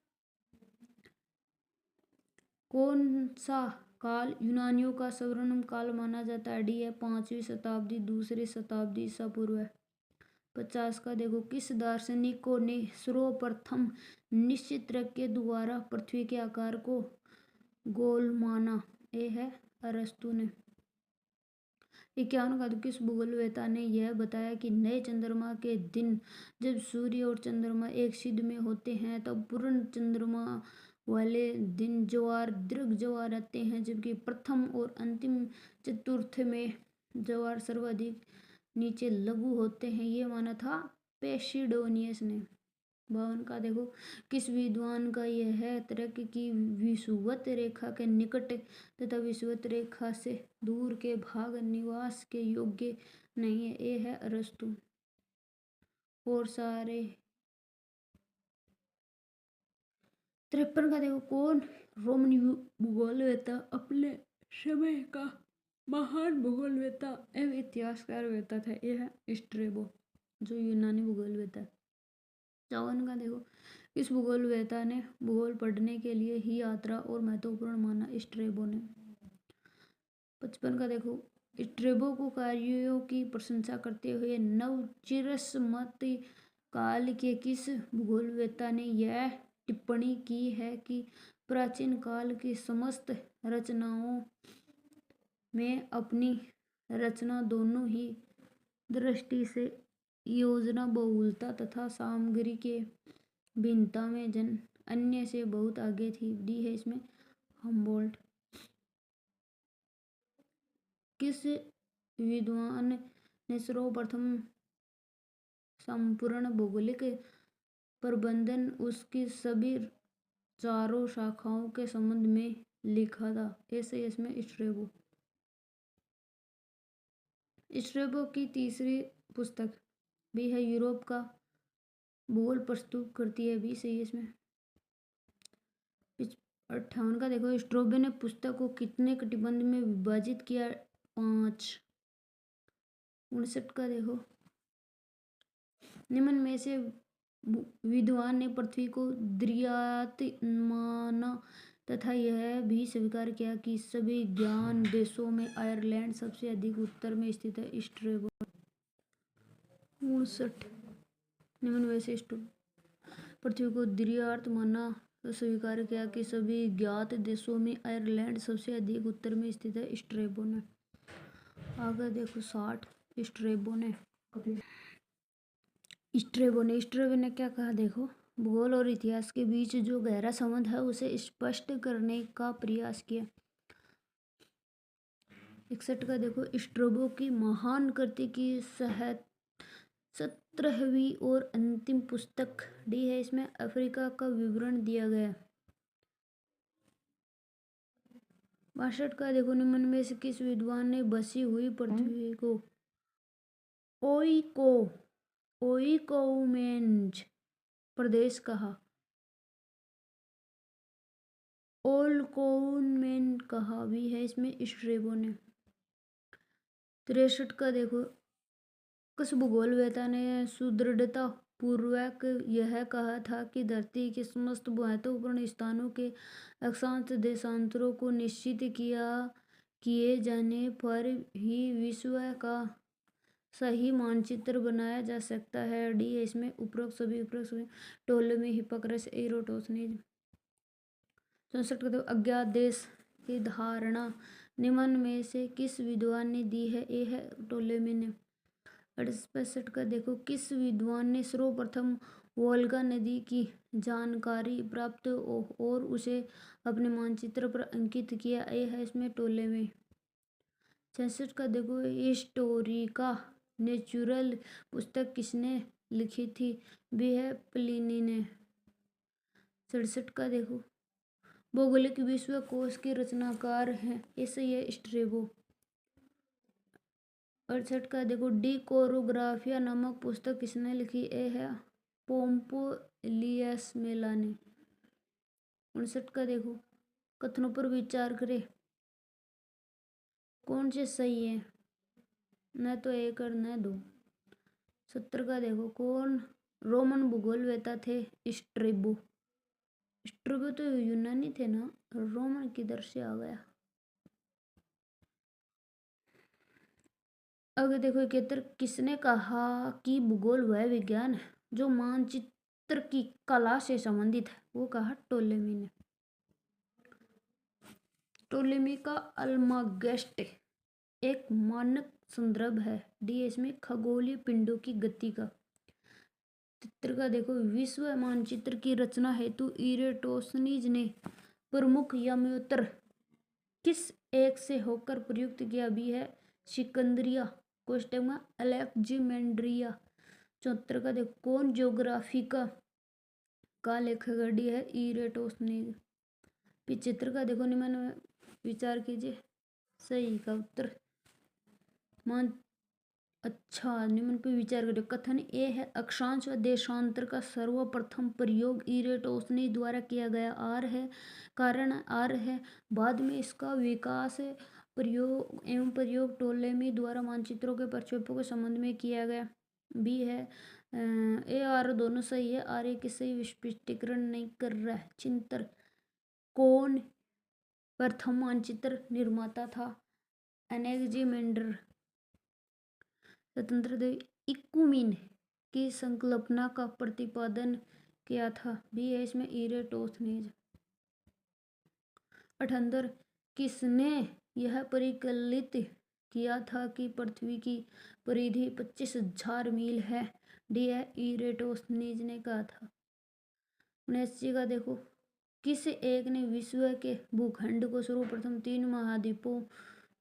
कौन सा काल यूनानियों का स्वर्णिम काल माना जाता है? डी है 5वीं शताब्दी, दूसरी शताब्दी ईसा पूर्व। 50 का देखो, किस दार्शनिकों ने सर्वप्रथम निश्चित तरंग के द्वारा पृथ्वी के आकार को गोल माना? ए है अरस्तु ने। 51 का, किस भूगोलवेता ने यह बताया कि नए चंद्रमा के दिन जब सूर्य और चंद्रमा एक सिद्ध में होते हैं तब पूर्ण चंद्रमा वाले दिन ज्वार दीर्घ ज्वार आते हैं, जबकि प्रथम और अंतिम चतुर्थ में ज्वार सर्वाधिक नीचे लघु होते हैं? ये माना था पेसिडोनियस ने। 52 का देखो, किस विद्वान का यह तर्क कि विषुवत रेखा के निकट तथा विषुवत रेखा से दूर के भाग निवास के योग्य नहीं है? ये है अरस्तु। और सारे 53 का देखो, कौन रोमन भूगोलवेता अपने समय का महान भूगोलवेता एवं इतिहासकार वेता था? यह है स्ट्रेबो, जो यूनानी भूगोलवेता है। 54 का देखो, इस भूगोलवेता ने भूगोल पढ़ने के लिए ही यात्रा और महत्वपूर्ण माना? स्ट्रेबो ने। 55 का देखो, स्ट्रेबो को कार्यों की प्रशंसा करते हुए नवचिरस्मृति काल के किस भूगोलवेता ने यह टिप्पणी की है कि प्राचीन काल की समस्त रचनाओं में अपनी रचना दोनों ही दृष्टि से योजना बहुलता तथा सामग्री के भिन्नता में अन्य से बहुत आगे थी? डी है इसमें हम्बोल्ट। किस विद्वान ने सर्वप्रथम संपूर्ण भौगोलिक प्रबंधन उसकी सभी चारों शाखाओं के संबंध में लिखा था? ऐसे इसमें स्ट्रेबो। स्ट्रेबो की तीसरी पुस्तक भी है यूरोप का भूगोल प्रस्तुत करती है? भी सही है इसमें। 58 का देखो, स्ट्रेबो ने पुस्तक को कितने कटिबंध में विभाजित किया? 5। 59 का देखो, निम्न में से विद्वान ने पृथ्वी को द्विआधारी माना तथा यह भी स्वीकार किया कि सभी ज्ञान देशों में आयरलैंड सबसे अधिक उत्तर में स्थित है? स्ट्रेबो। 59 निम्न में से पृथ्वी को द्विआधारी माना स्वीकार किया कि सभी ज्ञात देशों में आयरलैंड सबसे अधिक उत्तर में स्थित है? स्ट्रेबो ने। आगे देखो 60 स्ट्रेबो ने क्या कहा? देखो, भूगोल और इतिहास के बीच जो गहरा संबंध है उसे स्पष्ट करने का प्रयास किया। 61 का देखो, स्ट्रेबो की महान कृति की 17वीं और अंतिम पुस्तक डी है इसमें अफ्रीका का विवरण दिया गया। 62 का देखो, निम्न में से किस विद्वान ने बसी हुई पृथ्वी को ओइकोमेन्ज प्रदेश कहा? ओल्कोमेन कहा भी है इसमें स्ट्रेबो ने। 63 का देखो, किस भूगोलवेता ने सुदृढ़ता पूर्वक यह कहा था कि धरती के समस्त महत्वपूर्ण स्थानों के अक्षांश देशांतरों को निश्चित किए जाने पर ही विश्व का सही मानचित्र बनाया जा सकता है? डी है इसमें उपरोक्त सभी टोलेमी, हिप्पाक्रस, एरोटोथनीज। 64 का देखो, अज्ञात देश की धारणा निम्न में से किस विद्वान ने दी है? ए है टोलेमी ने। 65 का देखो, किस विद्वान ने सर्वप्रथम वोल्गा नदी की जानकारी प्राप्त और उसे अपने मानचित्र पर अंकित किया? ए है इसमें टोलेमी। 66 का देखो, हिस्टोरिका नेचुरल पुस्तक किसने लिखी थी? बी है प्लिनी ने। 67 का देखो, भौगोलिक विश्व कोश के रचनाकार हैं? ऐसे ये स्ट्रेबो। 68 का देखो, डी कोरोग्राफिया नामक पुस्तक किसने लिखी? ए है पोम्पो इलियस मेला ने। 59 का देखो, कथनों पर विचार करें, कौन से सही है? न तो एक और न दो। 70 का देखो, कौन रोमन भूगोलवेता थे? स्ट्रेबो। स्ट्रेबो तो यूनानी थे ना, रोमन किधर से आ गया? अगर देखो 71, किसने कहा कि भूगोल वह विज्ञान है जो मानचित्र की कला से संबंधित है? वो कहा टोलेमी ने। टोलेमी का अल्मागेस्ट एक मानक संदर्भ है? डी इसमें खगोलीय पिंडों की गति का। 73 का देखो, विश्व मानचित्र की रचना हेतु इरेटोस्थनीज ने प्रमुख यमोत्तर किस एक से होकर प्रयुक्त किया? भी है सिकंदरिया कोष्टक में अलेक्जेंड्रिया। 74 का देखो, कौन ज्योग्राफी का लेखक? डी है इरेटोस्थनीज। 75 का देखो, निम्न में विचार कीजिए, सही का उत्तर मान। अच्छा, निम्न पे विचार करें। कथन ए है, अक्षांश व देशांतर का सर्वप्रथम प्रयोग इरेटोस्थनीज द्वारा किया गया। आर है कारण, आर है बाद में इसका विकास प्रयोग टोलेमी द्वारा मानचित्रों के प्रक्षेपों के संबंध में किया गया। बी है ए आर दोनों सही है। आर एक सही स्पष्टीकरण नहीं कर रहा है। चिंतर, कौन प्रथम मानचित्र निर्माता था? एनेक्जिमेंडर। स्वतंत्र देव इकुमेन की संकल्पना का प्रतिपादन किया था? बी है इसमें इरेटोस्थनीज। 78, किसने यह परिकलित किया था कि पृथ्वी की परिधि 25,000 मील है? डी है इरेटोस्थनीज ने कहा था। 79 का देखो, किस एक ने विश्व के भूखंड को सर्वप्रथम 3 महाद्वीपों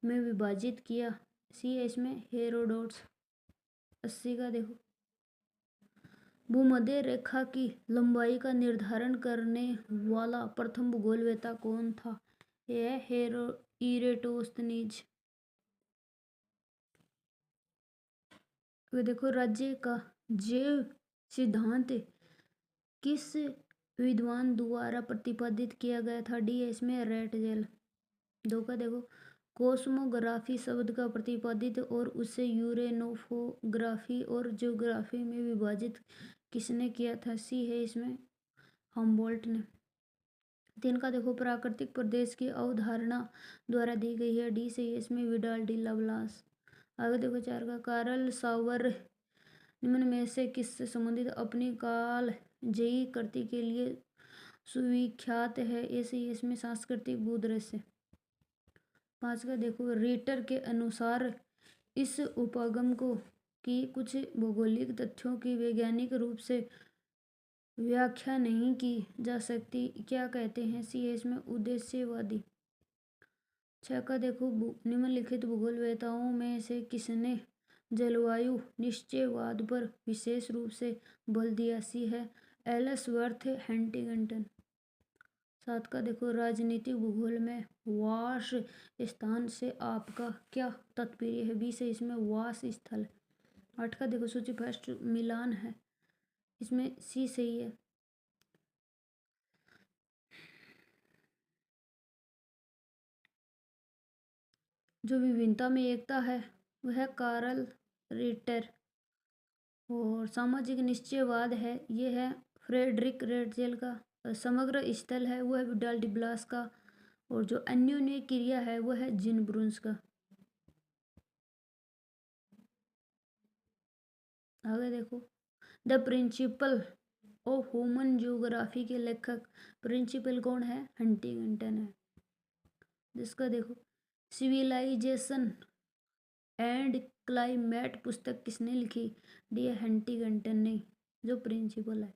में विभाजित किया? सी है इसमें हेरोडोट्स। 80 का देखो, भूमध्य रेखा की लंबाई का निर्धारण करने वाला प्रथम भूगोलवेता कौन था? यह इरेटोस्थनीज। देखो, राज्य का जैव सिद्धांत किस विद्वान द्वारा प्रतिपादित किया गया था? डी है इसमें रैटजेल। 2 का देखो, कोस्मोग्राफी शब्द का प्रतिपादित और उसे यूरेनोफोग्राफी और ज्योग्राफी में विभाजित किसने किया था? सी है इसमें हम्बोल्ट ने। 3 का देखो, प्राकृतिक प्रदेश की अवधारणा द्वारा दी गई है? डी से इसमें विडाल डी लाप्लास। आगे देखो 4 का, कार्ल सावर निम्न में से किससे संबंधित अपनी काल जयी कृति के लिए सुविख्यात है? ऐसे ही इसमें सांस्कृतिक भूदृश्य। 5 का देखो, रीटर के अनुसार इस उपागम को की कुछ भौगोलिक तथ्यों की वैज्ञानिक रूप से व्याख्या नहीं की जा सकती, क्या कहते हैं? सी है इसमें उद्देश्यवादी। 6 का देखो, निम्नलिखित भूगोलवेताओं में से किसने जलवायु निश्चयवाद पर विशेष रूप से बल दिया? सी है एल्सवर्थ हंटिंगटन। 7 का देखो, राजनीतिक भूगोल में वास स्थान से आपका क्या तात्पर्य है? बी से इसमें वास स्थल। 8 का देखो, सूची फर्स्ट मिलान है, इसमें सी सही है। जो विभिन्नता में एकता है वह कार्ल रिटर। और सामाजिक निश्चयवाद है, ये है फ्रेडरिक रेटजेल का। समग्र स्थल है वह विडाल डिब्लास का। और जो अन्योन्य क्रिया है वह है जिन ब्रून्स का। आगे देखो, the principle of human geography के लेखक प्रिंसिपल कौन है? हंटिंगटन है। जिसका देखो, सिविलाइजेशन एंड क्लाइमेट पुस्तक किसने लिखी? डी हंटिंगटन ने, जो प्रिंसिपल है।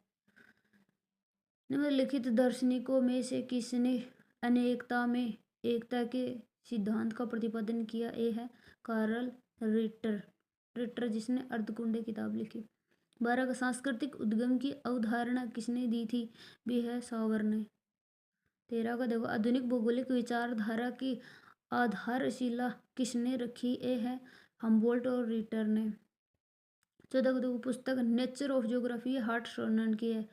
निम्नलिखित दार्शनिकों में से किसने अनेकता में एकता के सिद्धांत का प्रतिपादन किया? ए है कार्ल रिटर जिसने अर्धकुंडे किताब लिखी। 12 का सांस्कृतिक उद्गम की अवधारणा किसने दी थी? बी है सावर ने। 13 का देखो आधुनिक भौगोलिक विचारधारा की आधारशिला किसने रखी? ए है हम्बोल्ट और रिटर ने। 14 को देखो पुस्तक नेचर ऑफ ज्योग्राफी हार्ट शोर्नर की है,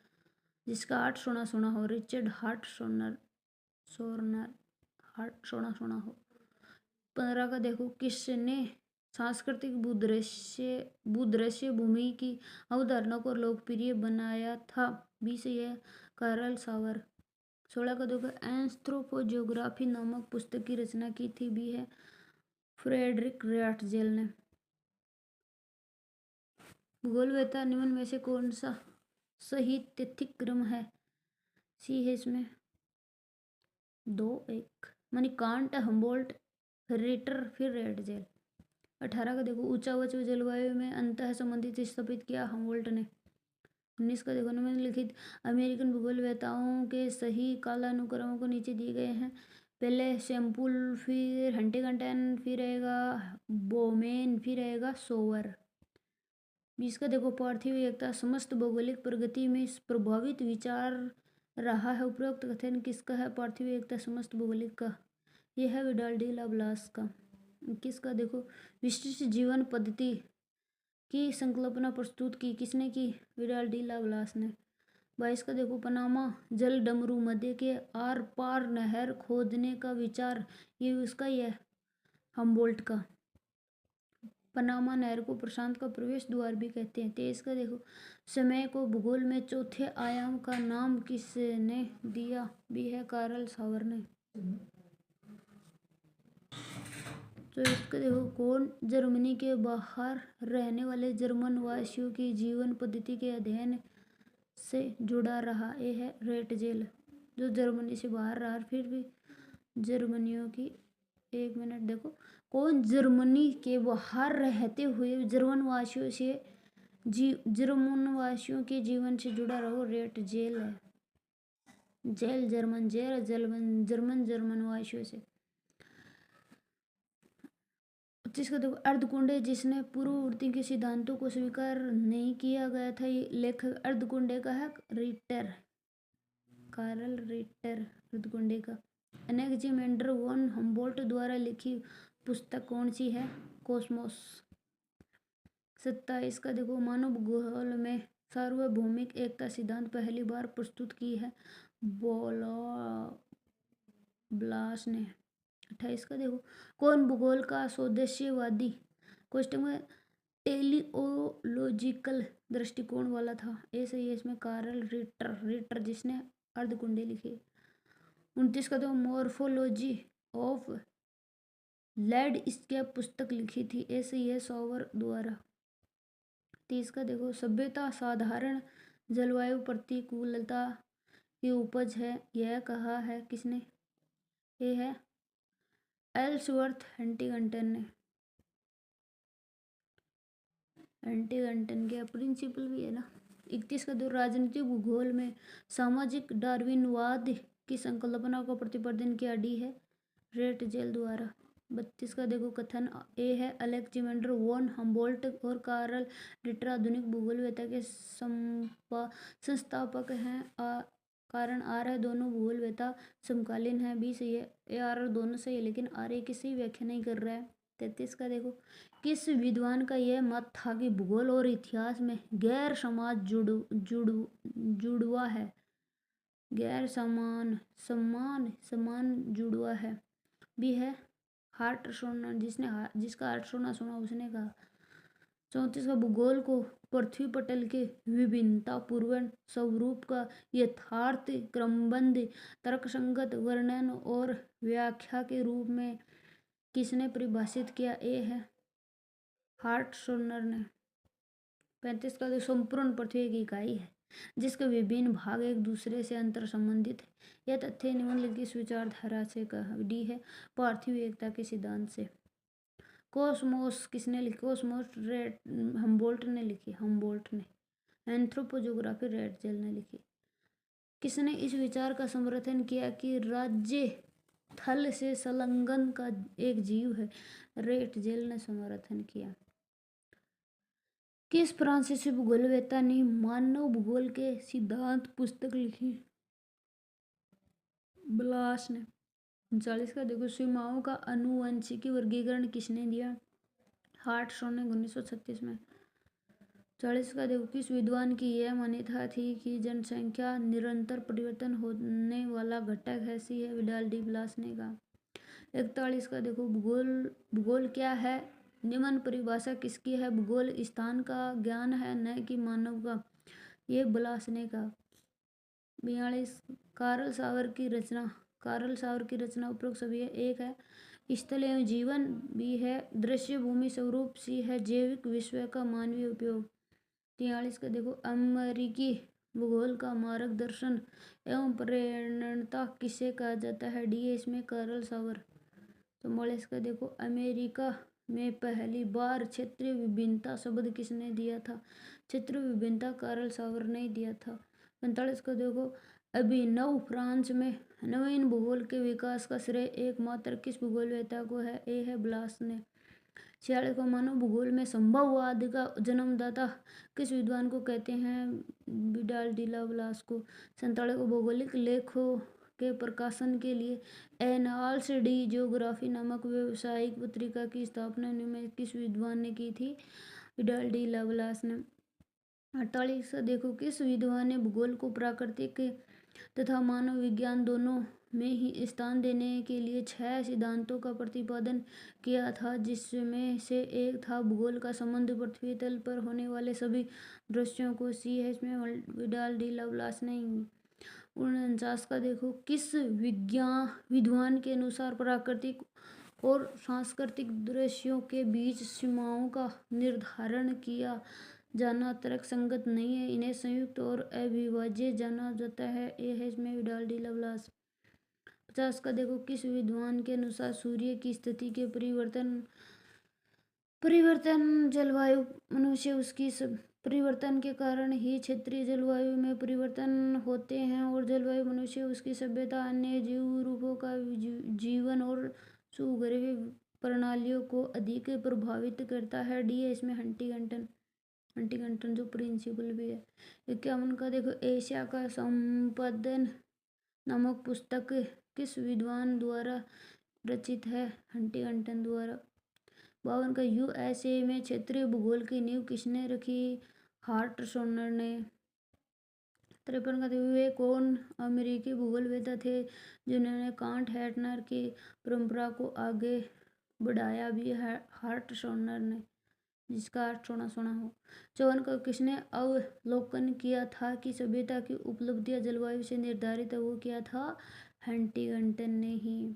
जिसका हार्ट सोना हो, रिचर्ड हार्ट शोर्नर हार्ट सोना हो। 15 का देखो किसने सांस्कृतिक भूदृश्य भूमि की अवधारणा को लोकप्रिय बनाया था? बी से है कार्ल सावर। 16 का देखो एंथ्रोपोजियोग्राफी नामक पुस्तक की रचना की थी? बी है फ्रेडरिक रैटजेल ने। भूगोलवेत्ता निम्न में से कौन सा सही तिथिक क्रम है? सी है इसमें 2-1 मानी कांट, हम्बोल्ट, रिटर फिर रैटजेल। 18 का देखो ऊंचा उच्च जलवायु में अंतः संबंधित स्थापित किया हम्बोल्ट ने। 19 का देखो निम्नलिखित अमेरिकन भूगोलवेत्ताओं के सही कालानुक्रमों को नीचे दिए गए हैं। पहले शैम्पुल, फिर हंटिंगटन, फिर रहेगा बोमेन, फिर रहेगा सोवर। 20 का देखो पार्थिव एकता समस्त भौगोलिक प्रगति में प्रभावित विचार रहा है। उपरोक्त कथन किसका है? पार्थिव एकता समस्त भौगोलिक का। यह है विडाल डी लाप्लास का। 21 का देखो विशिष्ट जीवन पद्धति की संकल्पना प्रस्तुत की किसने की? विडाल डी लाप्लास ने। 22 का देखो पनामा जल डमरू मध्य के आर पार नहर खोदने का विचार, ये उसका ही है हम्बोल्ट का। पनामा नहर को प्रशांत का प्रवेश द्वार भी कहते हैं। 23 का देखो समय को भूगोल में चौथे आयाम का नाम किसने दिया? बी है कार्ल सावर ने। तो इसका देखो कौन जर्मनी के बाहर रहने वाले जर्मन वासियों की जीवन पद्धति के अध्ययन से जुड़ा रहा? ए है रैटजेल, जो जर्मनी से बाहर रहा फिर भी जर्मनियों की। 1 मिनट देखो कौन जर्मनी के बाहर रहते हुए जर्मन वासियों के जीवन से जुड़ा रहा? रैटजेल है। जेल जर्मन, जेल जर्मन वासियों से। 25 का देखो अर्धकुंडे जिसने पूर्ववर्ती के सिद्धांतों को स्वीकार नहीं किया गया था, ये लेखक अर्धकुंडे का है रिटर, कार्ल रिटर अर्धकुंडे का। अलेक्जेंडर वॉन हम्बोल्ट द्वारा लिखी पुस्तक कौन सी है? कॉस्मोस। 27 का देखो मानव भूगोल में सार्वभौमिक एकता सिद्धांत पहली बार प्रस्तुत की है ब्लास ने। 28 का देखो कौन भूगोल का स्वदेशीवादी क्वेश्चन में टेलियोलॉजिकल दृष्टिकोण वाला था? ऐसे ही इसमें कार्ल रिटर जिसने अर्धकुंडे लिखे। 29 का तो मॉर्फोलॉजी ऑफ लैंडस्केप पुस्तक लिखी थी? ऐसे ही है सॉवर द्वारा। 30 का देखो सभ्यता साधारण जलवायु प्रतिकूलता की उपज है, यह कहा है किसने? ये है एल्सवर्थ हंटिंगटन ने। हंटिंगटन के प्रिंसिपल भी है ना। 31 का दो राजनीतिक भूगोल में सामाजिक डार्विनवाद की संकल्पना को प्रतिपादन किया? डी है रैटजेल द्वारा। 32 का देखो कथन ए है अलेक्जेंडर वॉन हम्बोल्ट और कार्ल रिटर आधुनिक भूगोलवेत्ता के संस्थापक हैं। कारण आर है दोनों भूगोलवेत्ता समकालीन हैं। बी सही है, ए आर और दोनों सही है, लेकिन आर ए की सही व्याख्या नहीं कर रहा है। 33 का देखो किस विद्वान का यह मत था कि भूगोल और इतिहास में गैर समाज जुड़वा है? गैर समान जुड़वा है। बी है हार्ट सोना, जिसका हार्ट सोना उसने कहा। 34 का भूगोल को पृथ्वी पटल के विभिन्नतापूर्ण स्वरूप का यथार्थ क्रमबद्ध तर्कसंगत वर्णन और व्याख्या के रूप में किसने परिभाषित किया? ए है हार्ट सोनर ने। 35 का संपूर्ण पृथ्वी की इकाई है। जिसके विभिन्न भाग एक दूसरे से अंतर संबंधित है। यह तथ्य निम्नलिखित किस विचारधारा से डी है पार्थिव एकता के सिद्धांत से। कोसमोस किसने लिखी? कोसमोस हम्बोल्ट ने लिखी। हम्बोल्ट ने। एंथ्रोपोजोग्राफी रेटजेल ने लिखी। किसने इस विचार का समर्थन किया कि राज्य थल से संलग्न का एक जीव है? रेटजेल ने समर्थन किया। किस फ्रांसीसी भूगोलवेत्ता ने मानव भूगोल के सिद्धांत पुस्तक लिखी? ब्लास ने। 39 का देखो, सीमाओं का आनुवंशिकी वर्गीकरण किसने दिया? हार्टशॉ ने 1936 में। 40 का देखो, किस विद्वान की यह मान्यता थी कि जनसंख्या निरंतर परिवर्तन होने वाला घटक है? सी है विडाल डी ब्लास ने कहा। 41 का देखो, भूगोल क्या है? निम्न परिभाषा किसकी है? भूगोल स्थान का ज्ञान है, न कि मानव का। ये ब्लास ने कहा। 42 कार्ल सावर की रचना। कार्ल सावर की रचना उपरोक्त सभी है। एक है स्थल एवं जीवन, बी है दृश्य भूमि स्वरूप, सी है जैविक विश्व का मानवीय उपयोग। 43 का देखो, अमेरिकी भूगोल का मार्गदर्शन एवं प्रेरणा किसे कहा जाता है? डी है इसमें कार्ल सावर। 44 का देखो, अमेरिका में पहली बार क्षेत्रीय विभिन्नता शब्द किसने दिया था? क्षेत्रीय विभिन्नता कार्ल सावर ने दिया था। 45 का देखो, अभिनव फ्रांस में नवीन भूगोल के विकास का श्रेय एकमात्र किस भूगोलवेत्ता को है? ए है ब्लास ने। 46 को, मानव भूगोल में संभववाद का जन्मदाता किस विद्वान को कहते हैं? विडाल डी ला ब्लास को। 47 को, भौगोलिक लेखों के प्रकाशन के लिए एनाल्स डी ज्योग्राफी नामक व्यावसायिक पत्रिका की स्थापना में किस विद्वान ने की थी? विडाल डी ला ब्लास ने। 48 देखो, किस विद्वान ने भूगोल को प्राकृतिक तथा मानव विज्ञान दोनों में ही स्थान देने के लिए 6 सिद्धांतों का प्रतिपादन किया था, जिसमें से एक था भूगोल का संबंध पृथ्वी तल पर होने वाले सभी दृश्यों को। सी है इसमें विडाल डी लाब्लास ने। 49 का देखो, किस विद्वान के अनुसार प्राकृतिक और सांस्कृतिक दृश्यों के बीच सीमाओं का निर्धारण किया जाना तर्कसंगत नहीं है, इन्हें संयुक्त और अविभाज्य जाना जाता है? ये है इसमें विडाल डी लवलास। 50 का देखो, किस विद्वान के अनुसार सूर्य की स्थिति के परिवर्तन जलवायु मनुष्य उसकी परिवर्तन के कारण ही क्षेत्रीय जलवायु में परिवर्तन होते हैं और जलवायु मनुष्य उसकी सभ्यता अन्य जीव रूपों का जीवन और सुगर्भ प्रणालियों को अधिक प्रभावित करता है? डी है इसमें हंटिंगटन जो प्रिंसिपल भी है। 51 का देखो, एशिया का संपादन नामक पुस्तक किस विद्वान द्वारा रचित है? हंटिंगटन द्वारा। 52 का, यूएसए में क्षेत्रीय भूगोल की नींव किसने रखी? हार्टशॉनर ने। 53 का, वे कौन अमेरिकी भूगोलवेत्ता थे जिन्होंने कांट हैटनर की परंपरा को आगे बढ़ाया? भी हार्टशॉनर ने, जिसका अर्थ सोना सोना हो। 54 का, किसने अवलोकन किया था कि सभ्यता की उपलब्धियां जलवायु से निर्धारित है? वो किया था हंटिंगटन ने ही।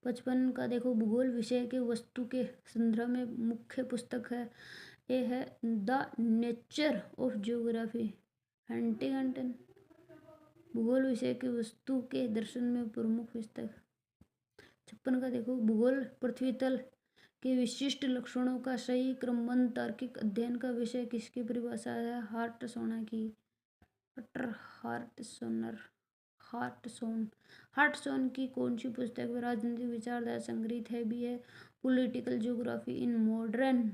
55 का देखो, भूगोल विषय के वस्तु के संदर्भ में मुख्य पुस्तक है? ये है the nature of geography. Huntington. भूगोल विषय के वस्तु के दर्शन में प्रमुख पुस्तक। 56 का देखो, भूगोल पृथ्वी तल के विशिष्ट लक्षणों का सही क्रमबद्ध तार्किक अध्ययन का विषय किसकी परिभाषा है? हार्टशॉनर की। हार्टशॉन की कौन सी पुस्तक में राजनीतिक विचारधारा संग्रहित है? भी है political geography in modern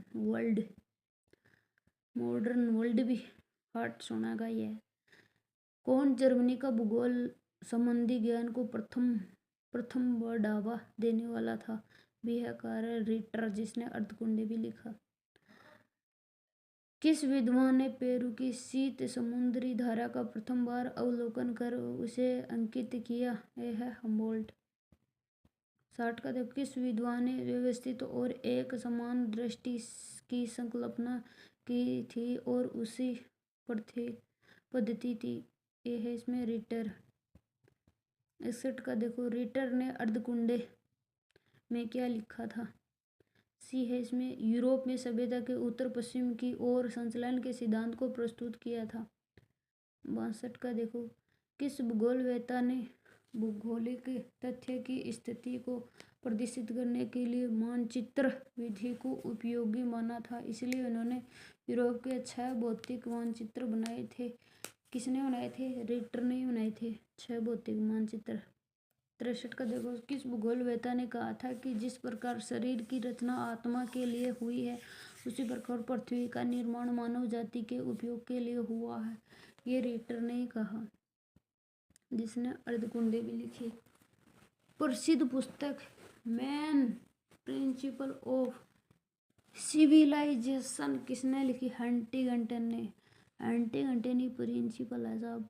world भी हार्टशॉनर का ही है। कौन जर्मनी का भूगोल संबंधी ज्ञान को प्रथम बढ़ावा देने वाला था? भी है कार्ल रिटर, जिसने अर्धकुंडे भी लिखा। किस विद्वान ने पेरू की शीत समुद्री धारा का प्रथम बार अवलोकन कर उसे अंकित किया? यह है हम्बोल्ट। 60 का देखो, किस विद्वान ने व्यवस्थित और एक समान दृष्टि की संकल्पना की थी और उसी पद्धति थी? यह है इसमें रिटर। 61 का देखो, रिटर ने अर्धकुंडे में क्या लिखा था? सी है इसमें यूरोप में सभ्यता के उत्तर पश्चिम की ओर संचलन के सिद्धांत को प्रस्तुत किया था। 62 का देखो, किस भूगोलवेत्ता ने भौगोलिक तथ्य की स्थिति को प्रदर्शित करने के लिए मानचित्र विधि को उपयोगी माना था, इसलिए उन्होंने यूरोप के 6 भौतिक मानचित्र बनाए थे। किसने बनाए थे? रिटर ने बनाए थे 6 भौतिक मानचित्र। 63 का देखो, किस भूगोलवेत्ता ने कहा था कि जिस प्रकार शरीर की रचना आत्मा के लिए हुई है, उसी प्रकार पृथ्वी का निर्माण मानव जाति के उपयोग के लिए हुआ है? ये रिटर ने कहा, जिसने अर्धकुंडे भी लिखी। प्रसिद्ध पुस्तक मेन प्रिंसिपल ऑफ सिविलाइजेशन किसने लिखी? हंटिंगटन ने। हंटिंगटन ही प्रिंसिपल है साहब।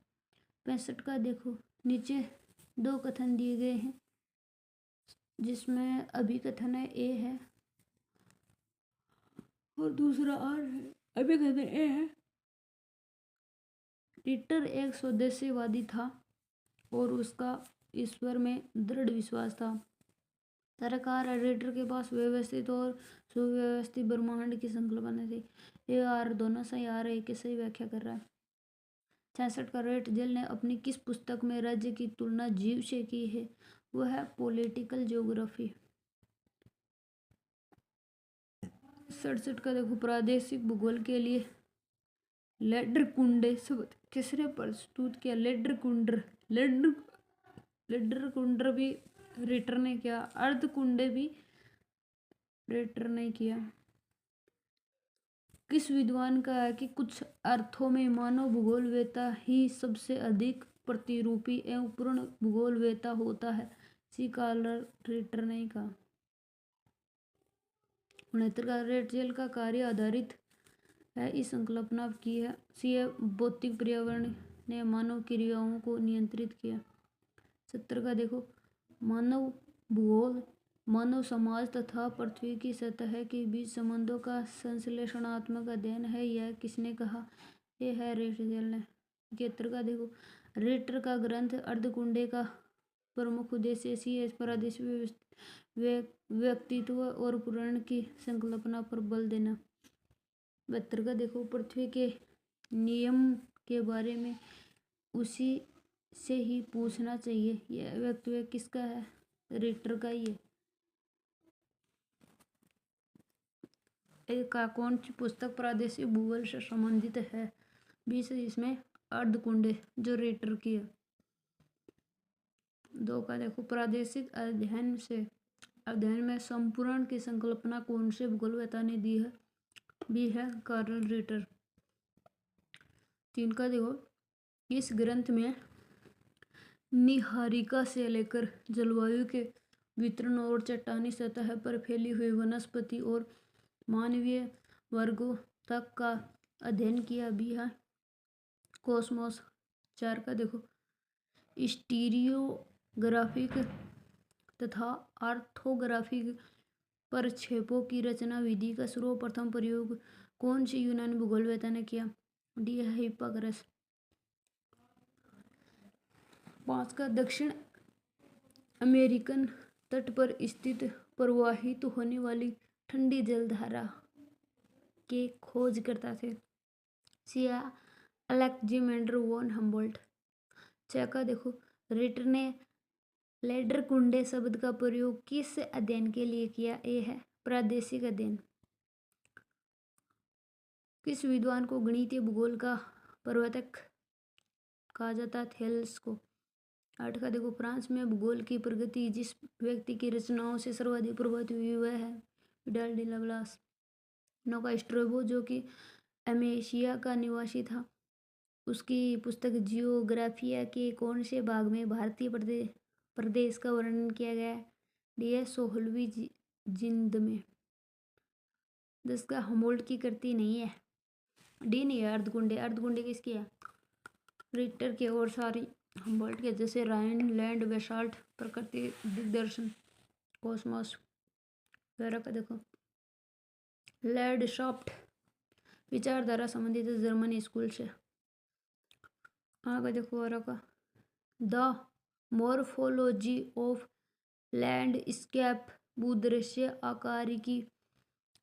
65 का देखो, नीचे 2 कथन दिए गए हैं, जिसमें अभिकथन है ए है और दूसरा आर है। अभिकथन ए है, रिटर एक स्वदेशीवादी था और उसका ईश्वर में दृढ़ विश्वास था। तरकार रिटर के पास व्यवस्थित और सुव्यवस्थित ब्रह्मांड की संकल्पना थी। ये आर दोनों सही आ रहे कि सही व्याख्या कर रहा है। 66 का रेटजेल ने अपनी किस पुस्तक में राज्य की तुलना जीव से की है? वह है पॉलिटिकल ज्योग्राफी। 67 का देखो, प्रादेशिक भूगोल के लिए लेडरकुंडे शब्द किसने प्रस्तुत किया? लेडरकुंडर भी रिटर ने किया, अर्धकुंडे भी रिटर ने किया। किस विद्वान का है कि कुछ अर्थों में मानव भूगोलवेत्ता ही सबसे अधिक प्रतिरूपी एवं पूर्ण भूगोलवेत्ता होता है? सी कार्ल रिटर ने कहा। 69 का रेटजेल का कार्य आधारित है इस संकल्पना की है। सी भौतिक पर्यावरण ने मानव क्रियाओं को नियंत्रित किया। 70 का देखो, मानव भूगोल मानव समाज तथा पृथ्वी की सतह के बीच संबंधों का संश्लेषणात्मक अध्ययन है। यह किसने कहा? यह है रेटजेल ने। 71 का देखो, रेटर का ग्रंथ अर्धकुंडे का प्रमुख उद्देश्य सी प्रादेशिक व्यक्तित्व और पुराण की संकल्पना पर बल देना। 72 का देखो, पृथ्वी के नियम के बारे में उसी से ही पूछना चाहिए। यह वक्तव्य किसका है? रिटर का ही है। एक कौन सी पुस्तक प्रादेशिक भूगोल से संबंधित है? 20 इसमें अर्धकुंडे जो रिटर की है। 2 का देखो, प्रादेशिक अध्ययन में संपूर्ण की संकल्पना कौन से भूगोलवेत्ता ने दी है? बी है कार्ल रिटर। 3 का देखो, इस ग्रंथ में निहारिका से लेकर जलवायु के वितरण और चट्टानी सतह पर फैली हुई वनस्पति और मानवीय वर्गों तक का अध्ययन किया भी है। कॉस्मोस। 4 का देखो, स्टीरियोग्राफिक तथा ऑर्थोग्राफिक प्रक्षेपों की रचना विधि का सर्वप्रथम प्रयोग कौन सी यूनानी भूगोलवेत्ता ने किया? डी है हिप्पाक्रस। 5 का, दक्षिण अमेरिकन तट पर स्थित प्रवाहित होने वाली ठंडी जलधारा के खोजकर्ता थे? Siya Alexander von Humboldt. 6 का देखो, रिटर ने लेडरकुंडे शब्द का प्रयोग किस अध्ययन के लिए किया? ए है प्रादेशिक अध्ययन। किस विद्वान को गणितीय भूगोल का प्रवर्तक कहा जाता? थेल्स को। 8 का देखो, फ्रांस में भूगोल की प्रगति जिस व्यक्ति की रचनाओं से सर्वाधिक प्रभावित हुई वह है विडाल डी लाप्लास। 9 का, स्ट्रैबो जो कि अमेसिया का निवासी था, उसकी पुस्तक जियोग्राफिया के कौन से भाग में भारतीय प्रदेश का वर्णन किया गया है? डी है 16वीं जिल्द में। 10 का, हम्बोल्ट की कृति नहीं है। डी नहीं है अर्धकुंडे किसकी है? रिटर के और सारी हम्बोल्ट के, जैसे राइनलैंड बेसाल्ट प्रकृति दिग्दर्शन कॉस्मोस। 12 का देखो, लैंडशाफ्ट विचारधारा संबंधित जर्मन स्कूल से। आगे देखो 12 का, द मॉर्फोलॉजी ऑफ लैंडस्केप भूदृश्य आकारिकी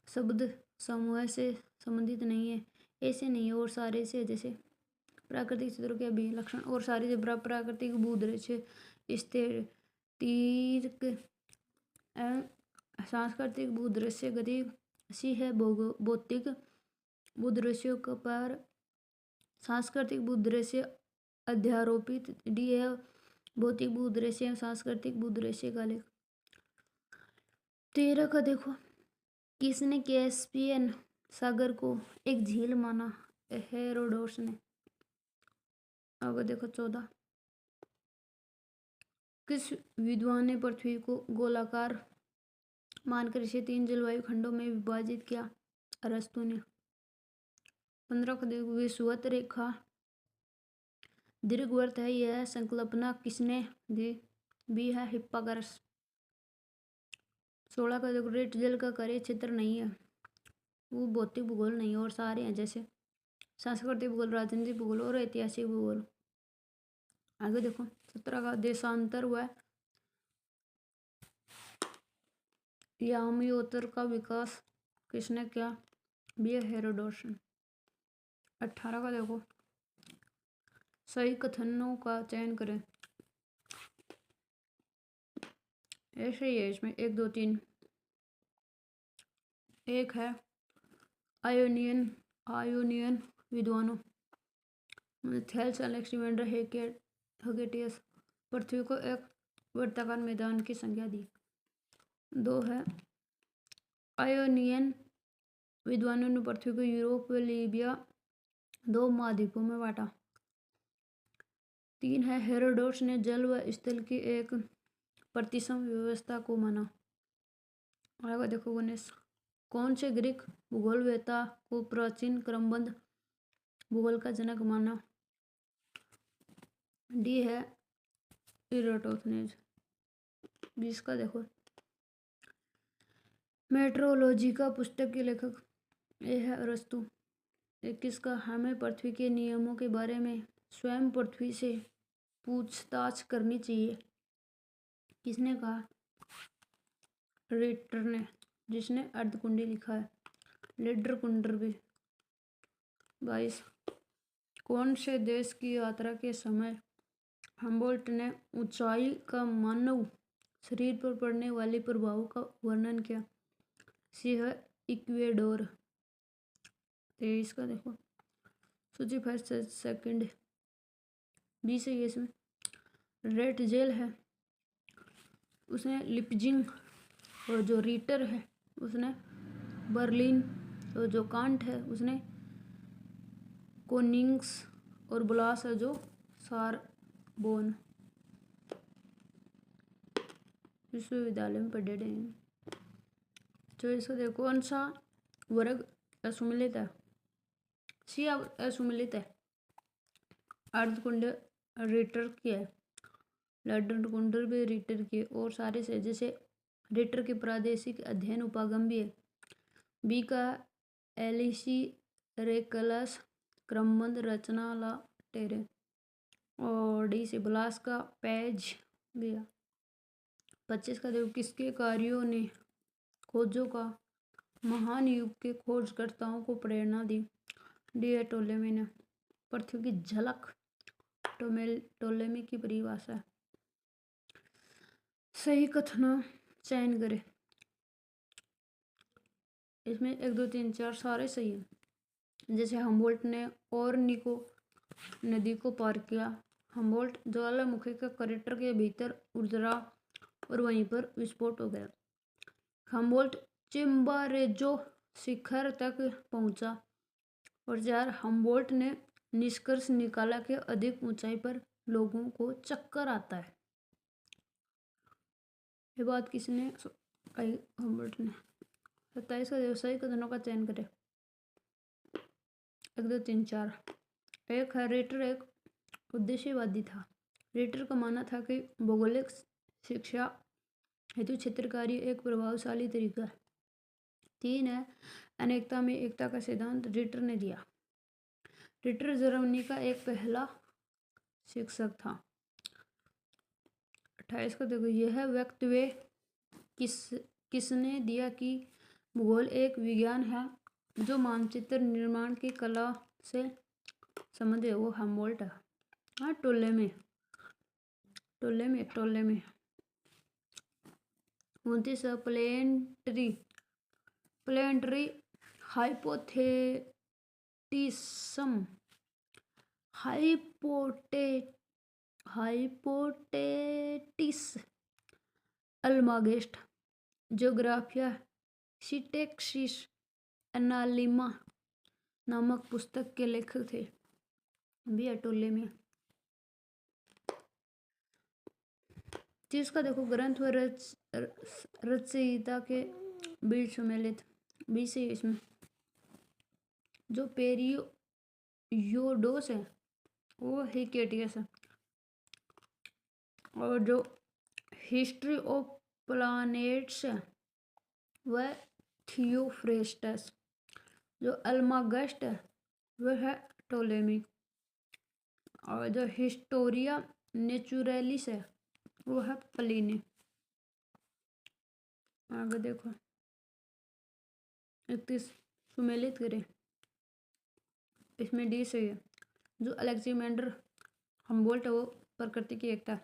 शब्द समूह से संबंधित नहीं है। ऐसे नहीं है और सारे से, जैसे प्राकृतिक चित्रों के अभिन्न लक्षण और सारी से प्राकृतिक भूदृश्य स्थिर तीर्क एवं सांस्कृतिक भूदृश्य गतिशील है। भौतिक भूदृश्यों पर सांस्कृतिक भूदृश्य अध्यारोपित। डी है भौतिक भूदृश्य एवं सांस्कृतिक भूदृश्य का लेख। 13 का देखो, किसने कैस्पियन सागर को एक झील माना? हेरोडोटस ने। आगे देखो 14, किस विद्वान ने पृथ्वी को गोलाकार मानकर इसे 3 जलवायु खंडों में विभाजित किया? अरस्तु ने। 15 को देखो, विषुवत रेखा दीर्घवृत्त है, यह संकल्पना किसने दी? बी है हिप्पाक्रस। 16 का देखो, रेट जल का कार्य क्षेत्र नहीं है, वो भौतिक भूगोल नहीं है और सारे हैं जैसे सांस्कृतिक भूगोल, राजनीतिक भूगोल और ऐतिहासिक भूगोल। आगे देखो 17 का, देशांतर व यामियोत्तर का विकास किसने किया? बी है हेरोडोटस। 18 का देखो, सही कथनों का चयन करें। ऐसे ही है इसमें 1 2 3। एक है आयोनियन विद्वानों थेल्स अलेक्जेंडर हेकेटियस पृथ्वी को एक वृत्ताकार मैदान की संज्ञा दी। 2 है आयोनियन विद्वानों ने पृथ्वी को यूरोप व लीबिया 2 महाद्वीपों में बांटा। 3 है हेरोडोटस ने जल व स्थल की एक प्रतिसम व्यवस्था को माना। आगे देखो 19, कौन से ग्रीक भूगोलवेत्ता को प्राचीन क्रमबद्ध भूगोल का जनक माना? डी है इराटोथेनेज। 20 का देखो, मेट्रोलॉजी का पुस्तक के लेखक ये है अरस्तु। 21 का, हमें पृथ्वी के नियमों के बारे में स्वयं पृथ्वी से पूछताछ करनी चाहिए, किसने कहा? रिटर ने, जिसने अर्धकुंडी लिखा है, लिडर कुंडर भी। 22, कौन से देश की यात्रा के समय हम्बोल्ट ने ऊंचाई का मानव शरीर पर पड़ने वाले प्रभाव का वर्णन किया? सी है इक्वेडोर। 23 का देखो, सूची फर्स्ट सेकंड 20 है इसमें। रेट जेल है, उसने लिपजिंग, और जो रीटर है उसने बर्लिन, और जो कांट है उसने कोनिंग्स, और ब्लास है जो सारबोन विश्वविद्यालय में पढ़े रहे हैं। तो इसको देखो, कौन सा वर्ग असुमिलित है? सी असुमिलित है। अर्धकुंड रीटर की है, लैडर कुंडर भी रीटर की है, और सारे से जैसे रीटर के प्रादेशिक अध्ययन उपागम भी है। बी का एलिसी रेकलस क्रमबद्ध रचना ला टेरे, और डी से ब्लास का पेज भी है। 25 का देखो, किसके कार्यों ने खोजों का महान युग के खोजकर्ताओं को प्रेरणा दी? डी है टोलेमी ने। पृथ्वी की झलक टोलेमी की परिभाषा है। सही कथन चयन करें। इसमें 1 2 3 4 सारे सही है। जैसे हम्बोल्ट ने ओरनिको नदी को पार किया। हम्बोल्ट ज्वालामुखी के क्रेटर के भीतर उतरा और वहीं पर विस्फोट हो गया। हम्बोल्ट चिम्बारेजो शिखर तक पहुंचा। और 4 हम्बोल्ट ने निष्कर्ष निकाला कि अधिक ऊंचाई पर लोगों को चक्कर आता है। ये बात किसने कही? हम्बोल्ट ने। 27 का व्यवसायिक कथनों का चयन करें। 1 2 3 4। एक है रेटर एक उद्देश्यवादी था। रेटर का मानना था कि भौगोलिक शिक्षा हेतु क्षेत्रकारी एक प्रभावशाली तरीका है। 3 है अनेकता में एकता का सिद्धांत रेटर ने दिया। रेटर जर्मनी का एक पहला शिक्षक था। 28 का देखो, यह वक्तव्य किसने दिया कि भूगोल एक विज्ञान है जो मानचित्र निर्माण की कला से समझे, वो हमबोल्ट है। हाँ, टोलेमी। 29 प्लेनेटरी हाइपोथेटिसम हाइपोटे हाइपोटेटिस अल्मागेस्ट ज्योग्राफिया सिटेक्सिस एनालिमा नामक पुस्तक के लेखक थे। भैया टोलेमी। जिसका देखो ग्रंथ व रचयिता के बीच सम्मिलित बीच है इसमें। जो पेरियोडोस है वो हिकेटियस है, और जो हिस्ट्री ऑफ प्लैनेट्स है वह थियोफ्रेस्टस। जो अल्मागस्ट है वह है टोलेमी, और जो हिस्टोरिया नेचुरलिस है वो है प्लिनी। आगे देखो 31 सुमेलित करें, इसमें डी सही है। जो अलेक्जेंडर हमबोल्ट है वो प्रकृति की एकता,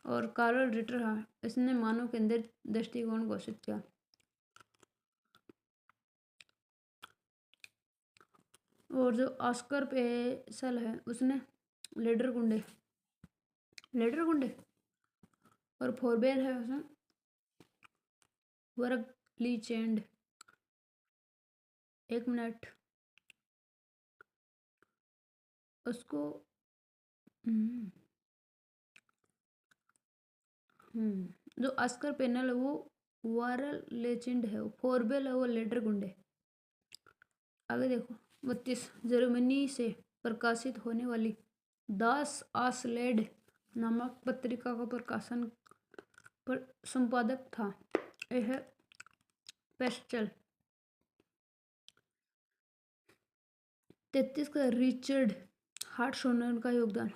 और कार्ल रिटर है इसने मानव केंद्रित दृष्टिकोण घोषित किया। और जो ऑस्कर पेसल है उसने लेडर गुंडे और फोरबेल है उसने वर्ग लीचेंड। 1 मिनट उसको जो ऑस्कर पेनल है वो वारल लेजेंड है, फोरबेल है वो लेडर गुंडे। आगे देखो 32 जर्मनी से प्रकाशित होने वाली दास आसलेड नामक पत्रिका का प्रकाशन पर संपादक था यह पेस्टल। 33 का रिचर्ड हार्टशोनर का योगदान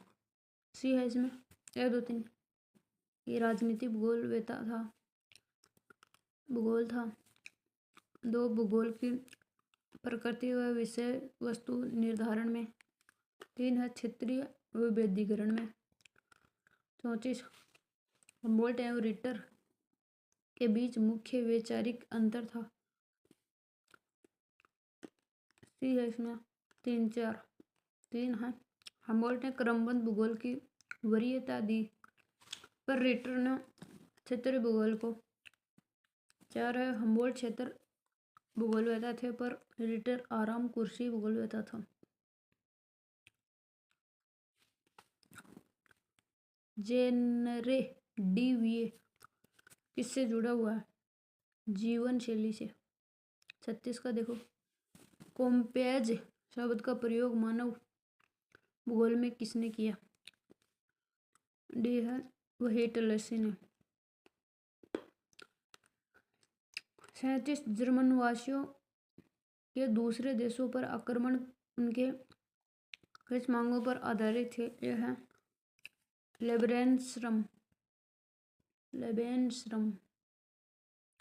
सी है इसमें। 1 2 3 ये राजनीति भूगोल था। 2 भूगोल की प्रकृति व विषय वस्तु निर्धारण में। 3 है क्षेत्रीय विभेदीकरण में। 34 हमबोल्ट एवं रिटर के बीच मुख्य वैचारिक अंतर था सी है इसमें। 3 4 3 है हमबोल्ट ने क्रमबद्ध भूगोल की वरीयता दी पर रिटर ने क्षेत्रीय भूगोल को। 4 है हमबोल्ट क्षेत्र भूगोल वेता थे पर रिटर आराम कुर्सी भूगोल वेता था। जेनरे डीवीए किससे जुड़ा हुआ है? जीवन शैली से। 36 का देखो कॉम्पेज शब्द का प्रयोग मानव भूगोल में किसने किया? डी है वही टलसी ने। 37 जर्मन वासियों के दूसरे देशों पर आक्रमण उनके किस मांगों पर आधारित थे? यह है लेबेनश्रम।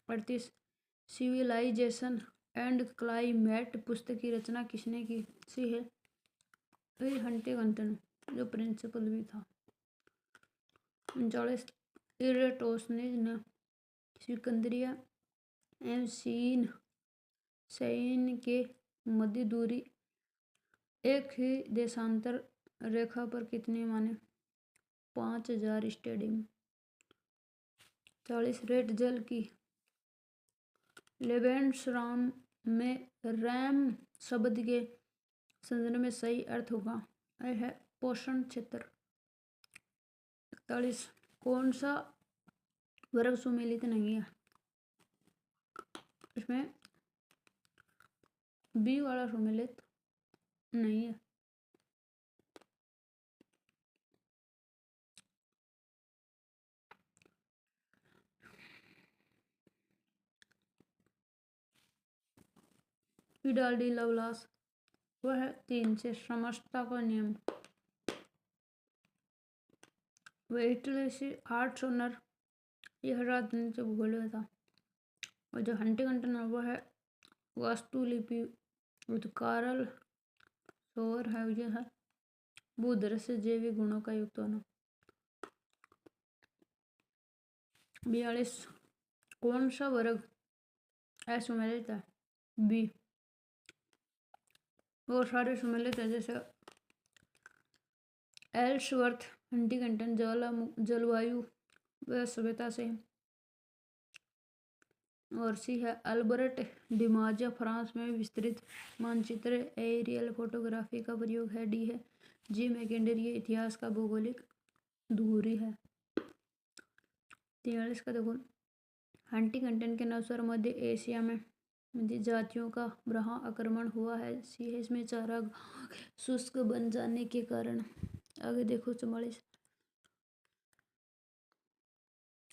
38 सिविलाइजेशन एंड क्लाइमेट पुस्तक की रचना किसने की? सी है हंटिंगटन जो प्रिंसिपल भी था। 39 इरेटोस्थिनीज ने सिकंदरिया एवं सैन के मध्य दूरी एक ही देशांतर रेखा पर कितने माने? 5000 स्टेडियम। 40 रेड जल की लेबेनश्राम में रैम शब्द के संदर्भ में सही अर्थ होगा? यह है पोषण क्षेत्र। 41 कौन सा वर्ग सुमेलित नहीं है? इसमें बी वाला सुमेलित नहीं है। विडाल्डी लवलास वह है 3 से समता का नियम। वह इटली से हार्टशोनर यह राजनीति भूगोल में था। और जो हंटिंगटन है वह है वास्तुलिपि। कार्ल और है ये है भूदृश्य जैविक गुणों का युक्त होना। 42 कौन सा वर्ग असुमेलित है? बी। और सारे सुमेलित है, जैसे एल्सवर्थ, हंटिंगटन, जलवायु व सभ्यता से। और सी है अल्बर्ट डिमाजा, फ्रांस में विस्तृत मानचित्र एरियल फोटोग्राफी का प्रयोग है। डी है जी मैकेंडर, ये इतिहास का भौगोलिक धुरी है। 43 का देखो, हंटिंगटन के अनुसार मध्य एशिया में जातियों का ब्रहा आक्रमण हुआ है। सी है इसमें चारागाह शुष्क बन जाने के कारण। आगे देखो 44,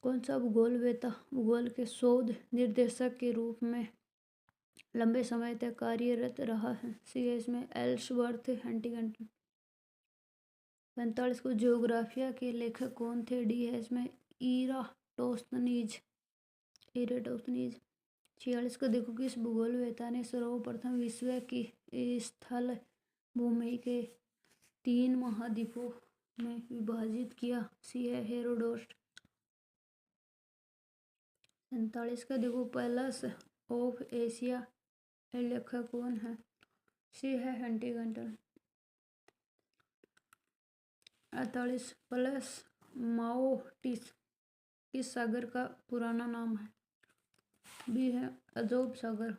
कौन सा भूगोलवेत्ता भूगोल के शोध निर्देशक के रूप में लंबे समय तक कार्यरत रहा है? सी है इसमें एल्सवर्थ हंटिंगटन। 45 को ज्योग्राफिया के लेखक कौन थे? डी है इसमें इराटोस्थनीज। 46 को देखो, किस भूगोलवेत्ता ने सर्वप्रथम विश्व की स्थल भूमि के 3 महाद्वीपों में विभाजित किया? सी है हेरोडोटस। 47 का देखो, पैलेस ऑफ एशिया लेखक कौन है? सी है हंटिंगटन। 48 प्लस माओटिस किस सागर का पुराना नाम है? बी है अजोब सागर।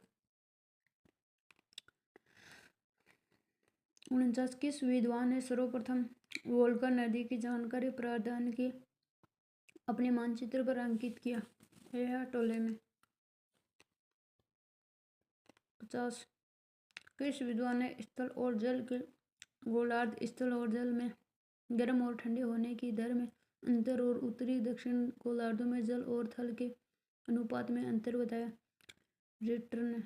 49 किस विद्वान ने सर्वप्रथम वोल्गा नदी की जानकारी प्रदान की, अपने मानचित्र पर अंकित किया? यह है टोलेमी। 50 किस विद्वान ने स्थल और जल के गोलार्ध स्थल और जल में गर्म और ठंडे होने की दर में अंतर और उत्तरी दक्षिण गोलार्धों में जल और थल के अनुपात में अंतर बताया? रिटर ने,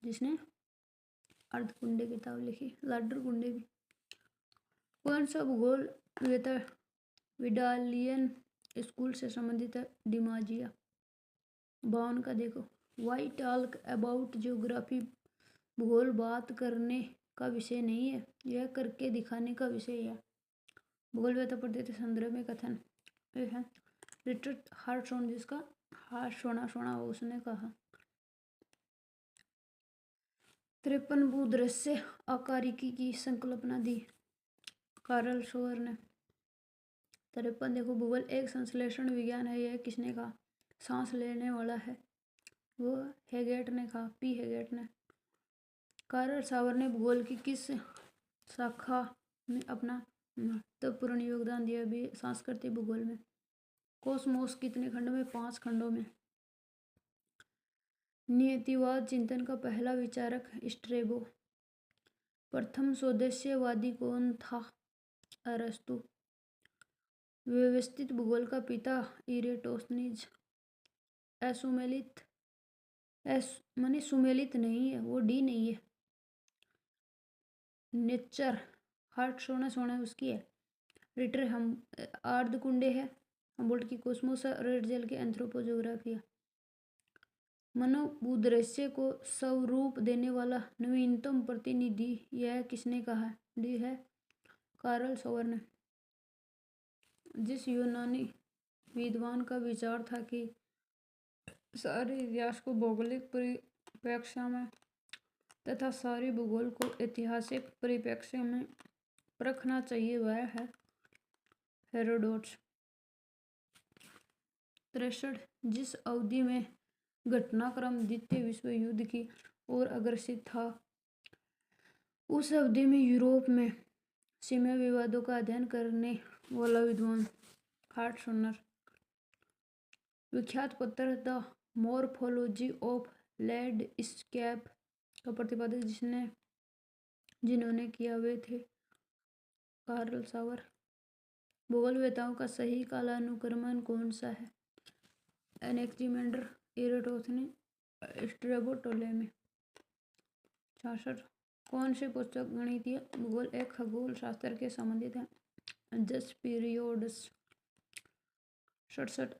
जिसने अर्धकुंडे किताब लिखी, लाडर कुंडे भी। कौन सा भूगोल वेता विडालियन स्कूल से संबंधित है? डिमाजिया। 52 का देखो, वाई टॉक अबाउट ज्योग्राफी भूगोल बात करने का विषय नहीं है, यह करके दिखाने का विषय है। भूगोल वेता पद्धति संदर्भ में कथन। यह है रिचर्ड हार्टसॉन, जिसका हाथ सोना सोना हो उसने कहा। 53 भूदृश्य आकारिकी की संकल्पना दी? कार्ल सोवर ने। 53 देखो, भूगोल एक संश्लेषण विज्ञान है, यह किसने कहा? सांस लेने वाला है, वो हेगेट ने कहा, पी हेगेट ने। कार्ल सावर ने भूगोल की किस शाखा में अपना महत्वपूर्ण योगदान दिया? भी सांस्कृतिक भूगोल में। कोसमोस कितने खंडों में? 5 खंडों में। नियतिवाद चिंतन का पहला विचारक स्ट्रैबो। प्रथम स्वदेशीवादी कौन था? अरस्तु। व्यवस्थित भूगोल का पिता इरेटोस्थनीज। असुमेलित माने सुमेलित नहीं है, वो डी नहीं है। नेचर हार्ट सोना सोना उसकी है। रिटर हम अर्धकुंडे है। हमबोल्ट की कोस्मोस, रेड जेल के एंथ्रोपोजोग्राफी है। मनोभूदृश्य को स्वरूप देने वाला नवीनतम प्रतिनिधि यह किसने कहा है? डी है कार्ल सोवर ने। जिस यूनानी विद्वान का विचार था कि सारे इतिहास को भौगोलिक परिप्रेक्ष्य में तथा सारे भूगोल को ऐतिहासिक परिप्रेक्ष्य में परखना चाहिए, वह है हेरोडोटस। 63 जिस अवधि में घटनाक्रम द्वितीय विश्व युद्ध की ओर अग्रसित था, उस अवधि में यूरोप में सीमा विवादों का अध्ययन करने वाला विद्वान हार्टसोनर। विख्यात पत्र द मॉर्फोलॉजी ऑफ लैंडस्केप का प्रतिपादन जिन्होंने किया वे थे कार्ल सावर। भूगोलवेत्ताओं का सही कालानुक्रमण कौन सा है? एनेक्सिमेंडर, इराटोस्थनी, स्ट्रैबो, टोलेमी। 66 कौन से पुस्तक गणितीय भूगोल एक खगोल शास्त्र के संबंधित है? जस्ट पीरियोड्स। 67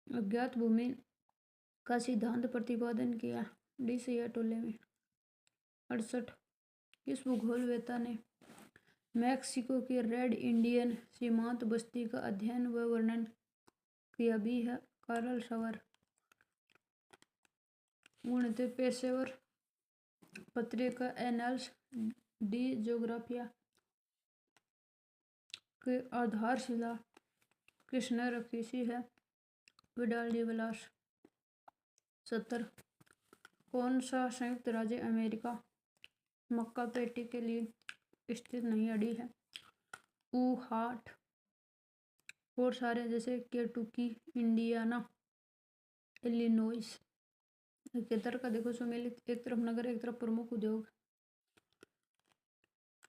अज्ञात भूमि का सिद्धांत प्रतिपादन किया? डी से या टोलेमी। 68 किस भूगोलवेत्ता ने मैक्सिको की रेड इंडियन सीमांत बस्ती का अध्ययन व वर्णन किया? भी है कार्ल सवर। गणितीय पेशेवर पत्रिका एनल्स डी ज्योग्राफिया की आधारशिला किसने रखी सी है? विडाल डी विलास। 70। कौन सा संयुक्त राज्य अमेरिका मक्का पेटी के लिए स्थित नहीं अड़ी है? ऊहाट। और सारे जैसे केंटुकी, इंडियाना, इलिनॉइस। केतर का देखो सुमेलित, एक तरफ नगर एक तरफ प्रमुख उद्योग।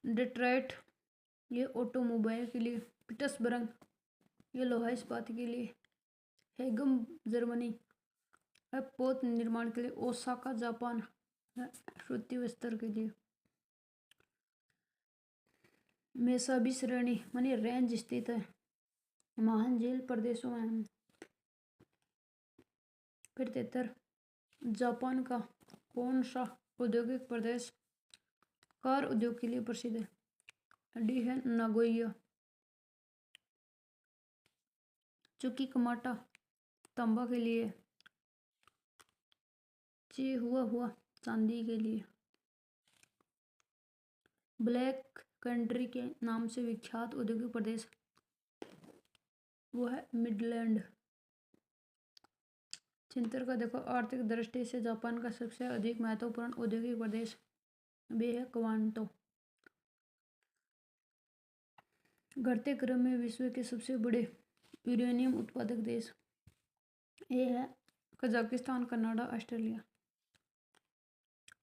डिट्रॉइट ये ऑटोमोबाइल के लिए, पीटर्सबर्ग ये लोहा इस्पात के लिए, हेगम जर्मनी है पोत निर्माण के लिए, ओसाका जापान है सूती वस्त्र के लिए। मेसाबी श्रेणी मानी रेंज स्थित है महान झील प्रदेशों में। फिर 73। जापान का कौन सा औद्योगिक प्रदेश कार उद्योग के लिए प्रसिद्ध है? डी है नागोया। चुकी कमाटा तांबा के लिए, ची हुआ चांदी के लिए। ब्लैक कंट्री के नाम से विख्यात औद्योगिक प्रदेश वो है मिडलैंड। चिंतर का देखो आर्थिक दृष्टि से जापान का सबसे अधिक महत्वपूर्ण औद्योगिक प्रदेश भी है क्वांटो। घटते क्रम में विश्व के सबसे बड़े यूरेनियम उत्पादक देश ये है कजाकिस्तान, कनाडा, ऑस्ट्रेलिया।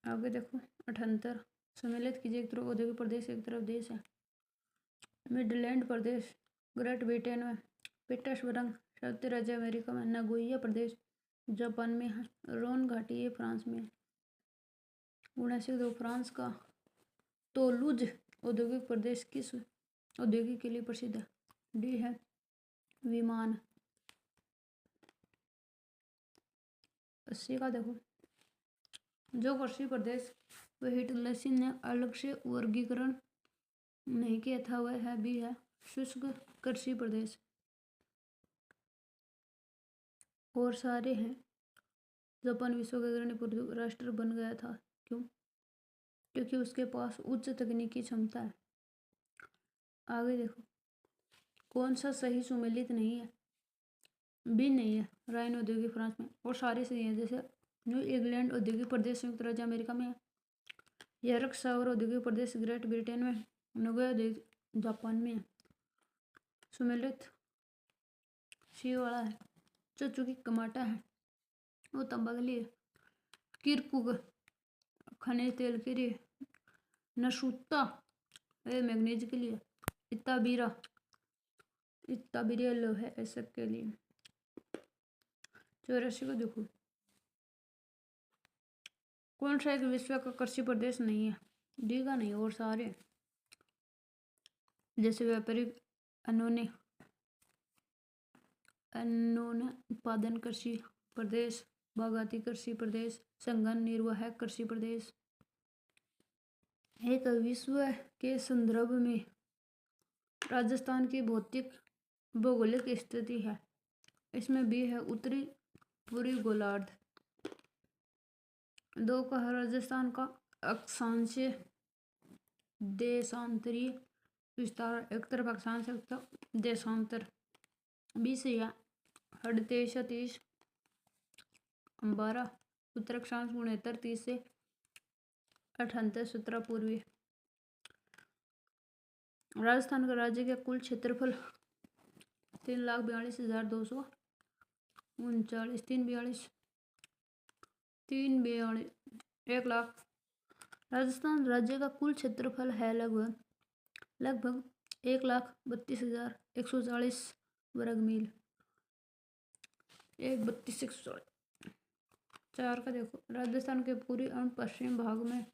आगे देखो 78। सम्मिलित कीजिए, एक तरफ औद्योगिक प्रदेश एक तरफ देश है। मिडलैंड प्रदेश ग्रेट ब्रिटेन में, पीटर्सबर्ग संयुक्त राज्य अमेरिका में, नागोया प्रदेश जापान में है, रोन घाटी ये फ्रांस में। 79। फ्रांस का तोलूज औद्योगिक प्रदेश किस औद्योगिक के लिए प्रसिद्ध है? डी है विमान। 80 का देखो जो कृषि प्रदेश वह हिटलर ने अलग से वर्गीकरण नहीं किया था वह है भी है शुष्क कृषि प्रदेश। और सारे हैं जापान विश्व का अग्रणी राष्ट्र बन गया था। क्यों? क्योंकि उसके पास उच्च तकनीकी क्षमता है। आगे देखो कौन सा सही सुमेलित नहीं है? भी नहीं है राइन औद्योगिक फ्रांस में, और सारे सही हैं जैसे न्यू इंग्लैंड औद्योगिक प्रदेश संयुक्त राज्य अमेरिका में है, यॉर्कशायर औद्योगिक प्रदेश ग्रेट ब्रिटेन में, नागोया औद्योगिक जापान में है। सुमेलित सी वाला है। जो चूंकि कमाटा है वो तंबा के लिए, किरकुग खनिज तेल के लिए, नशुत्ता मैग्नीज के लिए, इताबीरा लोहे ऐसा के लिए। 84 को देखो कौन सा एक विश्व का कृषि प्रदेश नहीं है? डी का नहीं और सारे जैसे व्यापारिक अनोने उत्पादन कृषि प्रदेश, बागायती कृषि प्रदेश, संघन निर्वाहक कृषि प्रदेश। एक विश्व के संदर्भ में राजस्थान की भौतिक भौगोलिक स्थिति है, इसमें भी है उत्तरी पूर्वी गोलार्ध। 2 का है राजस्थान का अक्षांशीय देशांतरीय विस्तार, एक तरफ अक्षांश एक तरफ देशांतर। 20 या 38 30 12 उत्तर अक्षांश 69 30 से 78 17 पूर्वी। राजस्थान का राज्य का कुल क्षेत्रफल 3,42,239, 342 1 लाख। राजस्थान राज्य का कुल क्षेत्रफल है लगभग 1,32,140 वर्ग मील। 1,32,140। 4 का देखो राजस्थान के पूर्वी एवं पश्चिम भाग में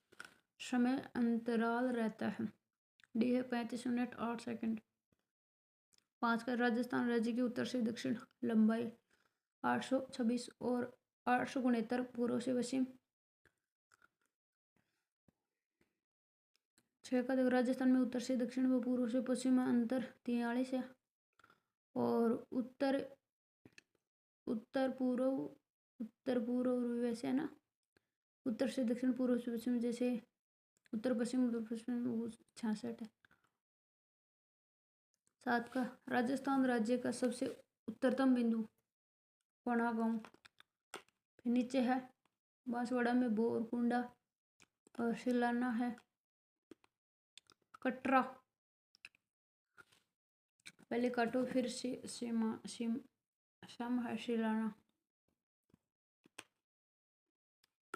समय अंतराल रहता है। डी है 35 मिनट 8 सेकंड। 5 का राजस्थान राज्य की उत्तर से दक्षिण लंबाई 826 और 869 पूर्व से पश्चिम 6 का देखो, राजस्थान में उत्तर से दक्षिण व पूर्व से पश्चिम में अंतर 43 है। और उत्तर उत्तर पूर्व वैसे है ना, उत्तर से दक्षिण पूर्व से पश्चिम, जैसे उत्तर पश्चिम वो 66 है। 7 का, राजस्थान राज्य का सबसे उत्तरतम बिंदु पणा गांव। फिर नीचे है बांसवाड़ा में बोरकुंडा और शिलाना है कटरा। पहले काटो फिर सम है शिलाना।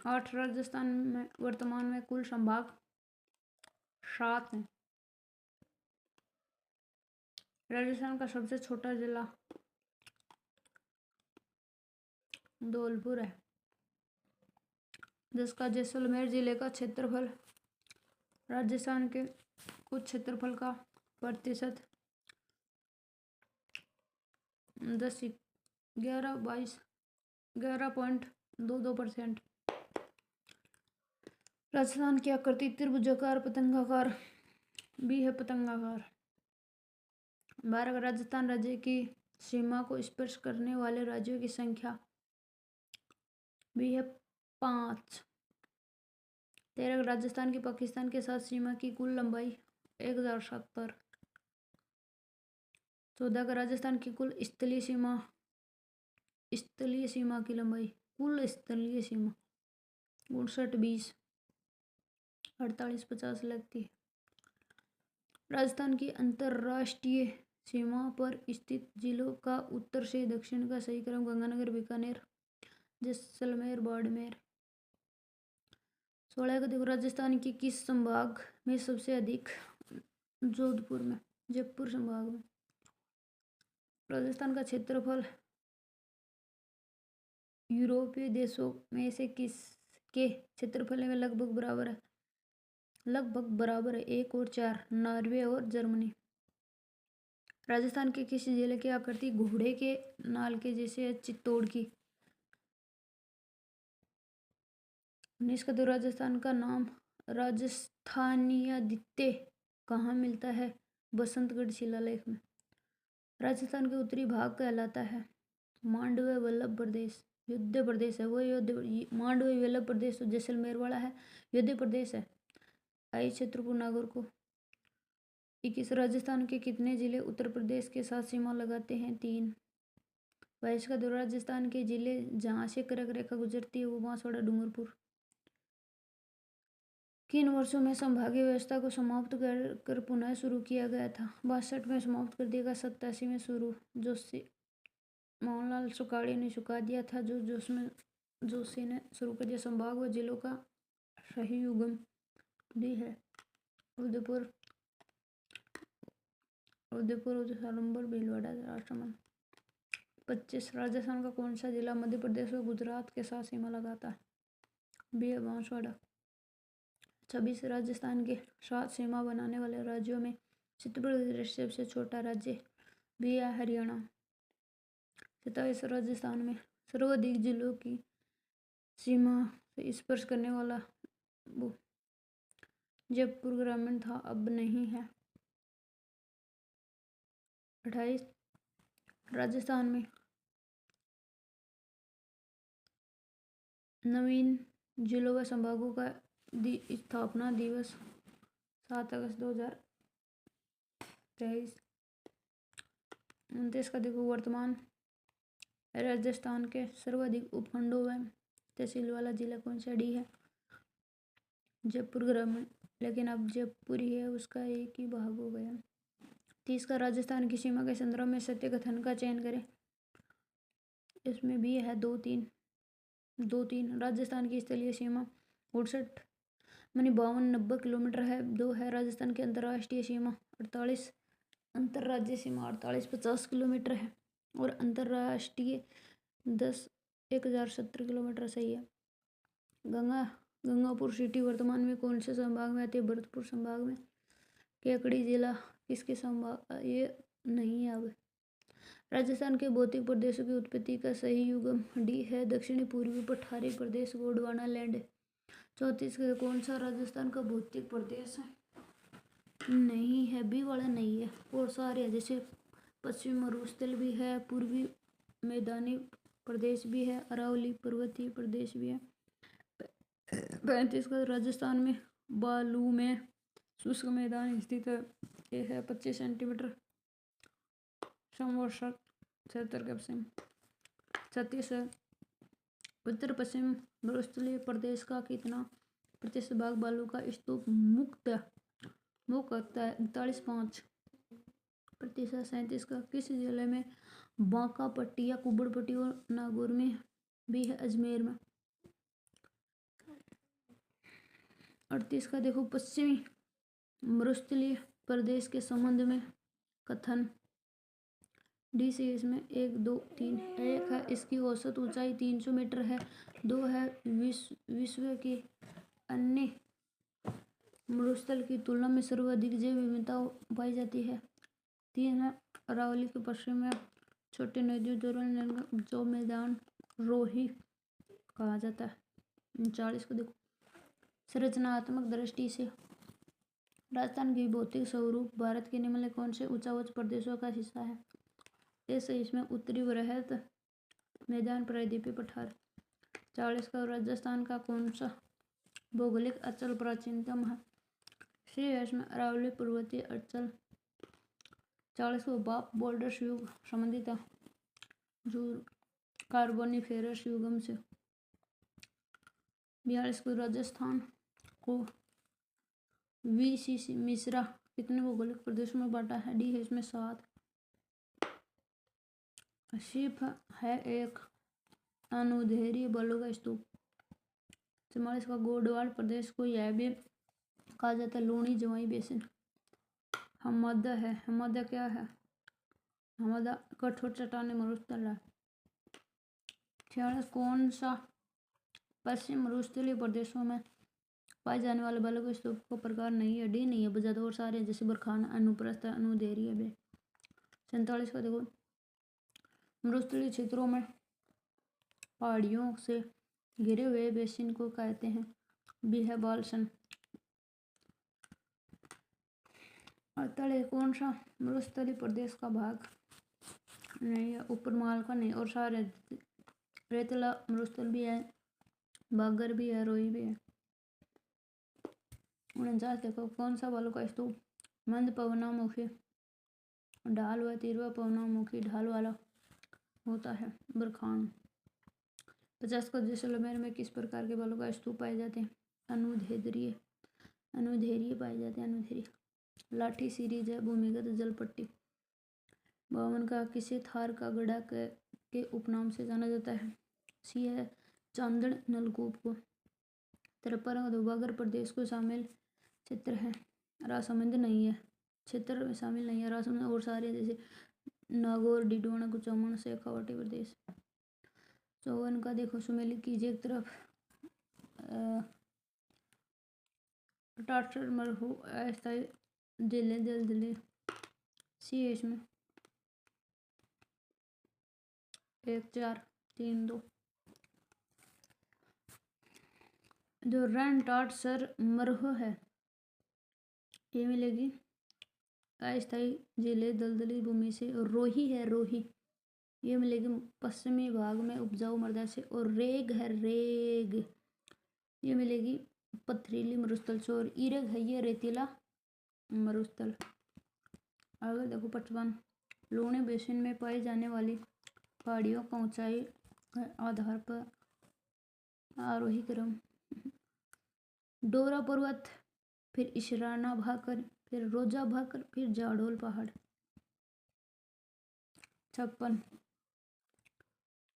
8, राजस्थान में वर्तमान में कुल संभाग 7 हैं। राजस्थान का सबसे छोटा जिला धौलपुर है। 10 का, जैसलमेर जिले का क्षेत्रफल राजस्थान के कुछ क्षेत्रफल का प्रतिशत 11.22%। राजस्थान की आकृति त्रिभुजाकार पतंगाकार भी है पतंगाकार। 12 का, राजस्थान राज्य की सीमा को स्पर्श करने वाले राज्यों की संख्या भी है 5। 13 का, राजस्थान की पाकिस्तान के साथ सीमा की कुल लंबाई 1070। 14 का, राजस्थान की कुल स्थलीय सीमा की लंबाई, कुल स्थलीय सीमा 59, 20, 48, 50 लगती है। राजस्थान की अंतर्राष्ट्रीय सीमा पर स्थित जिलों का उत्तर से दक्षिण का सही क्रम गंगानगर, बीकानेर, जैसलमेर, बाड़मेर। 16 का देखो, राजस्थान के किस संभाग में सबसे अधिक? जोधपुर में, जयपुर संभाग में। राजस्थान का क्षेत्रफल यूरोपीय देशों में से किसके क्षेत्रफल में लगभग बराबर है? 1 और 4, नॉर्वे और जर्मनी। राजस्थान के किस जिले की आकृति घोड़े के नाल के जैसे है? चित्तौड़ की। 19 का, तो राजस्थान का नाम राजस्थानियादित्य कहाँ मिलता है? बसंतगढ़ शिलालेख में। राजस्थान के उत्तरी भाग कहलाता है मांडव वल्लभ प्रदेश, युद्ध प्रदेश है वो। मांडव वल्लभ प्रदेश तो जैसलमेर वाला है, युद्ध प्रदेश है। आई छत्रपुर नागौर को। 21, राजस्थान के कितने जिले उत्तर प्रदेश के साथ सीमा लगाते हैं? 3। 22 का, दौरा राजस्थान के जिले जहाँ से कर्क रेखा गुजरती है वो बांसवाड़ा, डूंगरपुर। किन वर्षों में संभागीय व्यवस्था को समाप्त कर पुनः शुरू किया गया था? 62 में समाप्त कर दिया गया, 87 में शुरू। जोशी मोहनलाल सुखाड़िया ने चुका दिया था, जोशी ने शुरू कर दिया। संभाग व जिलों का सही युग्म डी है उदयपुर, सालंबर, भीलवाड़ा, राजसमंद। 25, राजस्थान का कौन सा जिला मध्य प्रदेश व गुजरात के साथ सीमा लगाता है? बी है बांसवाड़ा। 26, राजस्थान के साथ सीमा बनाने वाले राज्यों में छत्तीसगढ़ प्रदेश सबसे छोटा राज्य भी है हरियाणा। 27, राजस्थान में सर्वाधिक जिलों की सीमा से स्पर्श करने वाला वो जयपुर ग्रामीण था, अब नहीं है। 28, राजस्थान में नवीन जिलों व संभागों का स्थापना दिवस 7 अगस्त 2023। 29 का देखो, वर्तमान राजस्थान के सर्वाधिक उपखंडों व तहसील वाला जिला कौन सा? डी है जयपुर ग्रामीण, लेकिन अब जयपुर ही है, उसका एक ही भाग हो गया। 30 का, राजस्थान की सीमा के संदर्भ में सत्य कथन का चयन करें। इसमें भी है 2-3। राजस्थान की स्थलीय सीमा 68 मानी 52-90 किलोमीटर है। 2 है राजस्थान की अंतर्राष्ट्रीय सीमा 48, अंतर्राज्यीय सीमा 48-50 किलोमीटर है। और अंतर्राष्ट्रीय 10,017 किलोमीटर सही है। गंगापुर सिटी वर्तमान में कौन से संभाग में आती है? भरतपुर संभाग में। केकड़ी जिला किसके संभाग? ये नहीं है अब। राजस्थान के भौतिक प्रदेशों की उत्पत्ति का सही युग्म डी है दक्षिणी पूर्वी पठारी प्रदेश, गोंडवाना लैंड। 34 का, कौन सा राजस्थान का भौतिक प्रदेश है? नहीं है, बी वाला नहीं है। और सारे हैं, जैसे पश्चिमी मरुस्थल भी है, पूर्वी मैदानी प्रदेश भी है, अरावली पर्वतीय प्रदेश भी है। 35 का राजस्थान में बालू में शुष्क मैदान स्थित है। ये है 25 सेंटीमीटर समवर्षक 76 के पश्चिम। 36 है उत्तर पश्चिम मरुस्थलीय प्रदेश का कितना प्रतिशत भाग बालू का स्तूप मुक्त होता है? 41.5%। 37 का किस जिले में बांका पट्टी या कुबड़ पट्टी और नागौर में भी है? अजमेर में। 38 का देखो पश्चिमी मरुस्थलीय प्रदेश के संबंध में कथन। डी से इसमें 1 2 3। 1 है इसकी औसत ऊंचाई 300 मीटर है। 2 है विश्व के अन्य मरुस्थल की तुलना में सर्वाधिक जैव विविधता पाई जाती है। 3 है अरावली के पश्चिम में छोटे नदियों दौरान उपजाऊ मैदान रोही कहा जाता है। 40 को देखो संरचनात्मक दृष्टि से राजस्थान की भौतिक स्वरूप भारत के निम्न कौन से उच्चावच प्रदेशों का हिस्सा है? ऐसे इसमें उत्तरी वृहत मैदान प्रायद्वीपीय पठार। 40 का राजस्थान का कौन सा भौगोलिक अचल प्राचीनतम है? श्री में अरावली पर्वतीय अचल। 40 को बाप बोल्डर्स युग संबंधित है जो कार्बोनिफेरस युगम से। 42 को राजस्थान को वीसीसी मिश्रा कितने भौगोलिक प्रदेशों में बांटा है? डी है इसमें 7। शिप है एक अनुदैर्ध्य बालू का स्तूप। 44 का गोडवाल प्रदेश को यह भी कहा जाता है लूणी जवाई बेसिन। हमदा है, हमदा क्या है? हमदा कठोर चट्टानी मरुस्थल है। 46 कौन सा पश्चिम मरुस्थलीय प्रदेशों में पाए जाने वाले बालू के स्तूप को प्रकार नहीं है? डी नहीं है, बजादा और सारे जैसे बरखान अनुप्रस्थ अनुदैर्ध्य भी। 47 का देखो मरुस्थलीय क्षेत्रों में पहाड़ियों से घिरे हुए बेसिन को कहते हैं? बी है बालसन। 48 कौन सा मरुस्थलीय प्रदेश का भाग नहीं है? ऊपर माल का नहीं और सारे रेतला मरुस्थल भी है, बागर भी है, रोही भी है। 49 देखो कौन सा बालू का स्तूप मंद पवनामुखी ढाल व तीव्र पवनामुखी ढाल वाला होता है? बरखान। 50 का जैसलमेर में किस प्रकार के बालू का स्तूप पाए जाते हैं? अनुदैर्ध्य पाए जाते हैं, अनुदैर्ध्य। लाठी सीरीज है भूमिगत जल पट्टी। 52 का किसे थार का गढ़ा के उपनाम से जाना जाता है? सी है चांदड़ नलकूप को। 53 का बागर प्रदेश को शामिल क्षेत्र है? राजसमंद नहीं है, क्षेत्र में शामिल नहीं है राजसमंद और सारे जैसे नागौर डिडोना कुचामन शेखावाटी प्रदेश। 54 का देखो सुमेली कीजिए एक तरफ टाटर मरहू अस्थायी जिले दलदले। सी है इसमें 1 4 3 2। जो रन टाट सर मरहू है ये मिलेगी अस्थायी जिले दलदली भूमि से। और रोही है, रोही ये मिलेगी पश्चिमी भाग में उपजाऊ मृदा से। और रेग है, रेग ये मिलेगी पथरीली मरुस्थल से। और इरग है ये रेतीला मरुस्थल। अगर देखो 55 लूणी बेसिन में पाई जाने वाली पहाड़ियों का ऊंचाई के आधार पर आरोही क्रम। डोरा पर्वत, फिर इशराना भाकर, फिर रोजा भाकर, फिर जाडोल पहाड़। 56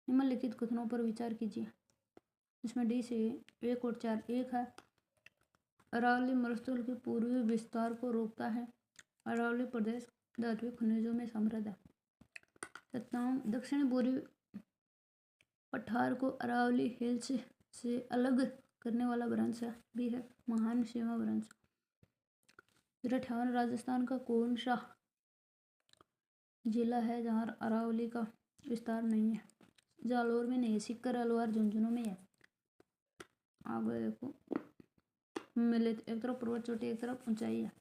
निम्नलिखित कथनों पर विचार कीजिए। इसमें डी से 1 और 4। 1 है अरावली मरुस्थल के पूर्वी विस्तार को रोकता है। अरावली प्रदेश धातुओं खनिजों में समृद्ध है। 57 दक्षिणी पूर्वी पठार को अरावली हिल्स से अलग करने वाला भ्रंश भी है महान सीमा भ्रंश। 58 राजस्थान का कौन सा जिला है जहाँ अरावली का विस्तार नहीं है? जालौर में नहीं है, सीकर अलवार झुंझुनू में है। आगे देखो मिले एक तरफ पर्वत चोटी एक तरफ ऊंचाई है।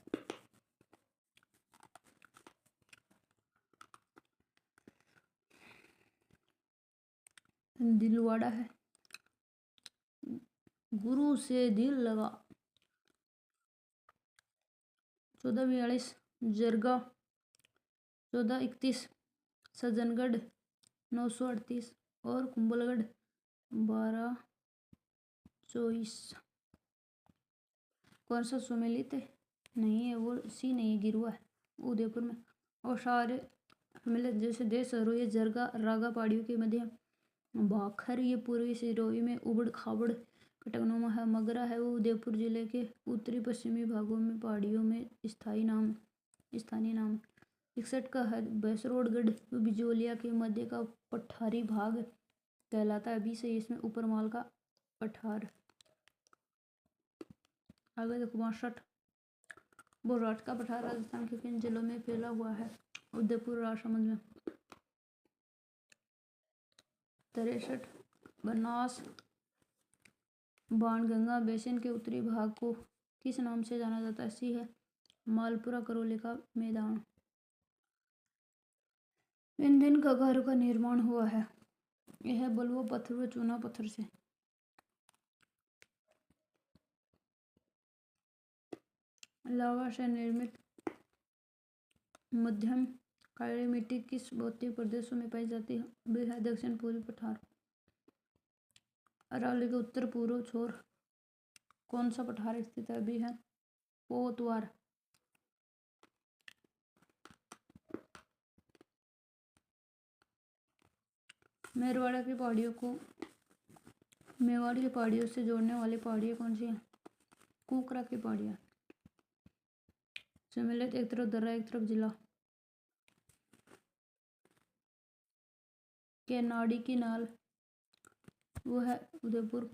दिलवाड़ा है। गुरु से दिल लगा 1442, जरगा 1431, सज्जनगढ़ 938 और कुंभलगढ़ 1224। कौन सा सुमेलित है? नहीं है, वो सी नहीं है, गिरुआ है उदयपुर में। और सारे सम्मिलित जैसे देश शहरों ये जरगा रागा पहाड़ियों के मध्य भाखर ये पूर्वी सिरोही में उबड़ खाबड़ कटकनुमा है। मगरा है वो उदयपुर जिले के उत्तरी पश्चिमी भागों में पहाड़ियों में स्थानीय नाम 61 का है। बसरोड़गढ़ बिजोलिया के मध्य का पठारी भाग कहलाता है। 20 है इसमें ऊपरमाल का पठार। आगे देखो 62, बोराट का पठार राजस्थान के किन जिलों में फैला हुआ है? उदयपुर राजसमंद में। 63, बनास बाणगंगा बेसिन के उत्तरी भाग को किस नाम से जाना जाता है? सी है मालपुरा करौली का मैदान। ईंधन का घरों का निर्माण हुआ है। यह बलुआ पत्थर व चूना पत्थर से। लावा से निर्मित मध्यम काली मिट्टी किस भौतिक प्रदेशों में पाई जाती है? वे है दक्षिण पूर्वी पठार। अरावली के उत्तर पूर्व छोर कौन सा पठार स्थित है? भी है पोतवार। मेवाड़ की पहाड़ियों से जोड़ने वाली पहाड़ियाँ कौन सी हैं? कुकरा की पहाड़ियाँ। सम्मिलित एक तरफ दर्रा एक तरफ जिला। केनाडी की नाल वो है उदयपुर।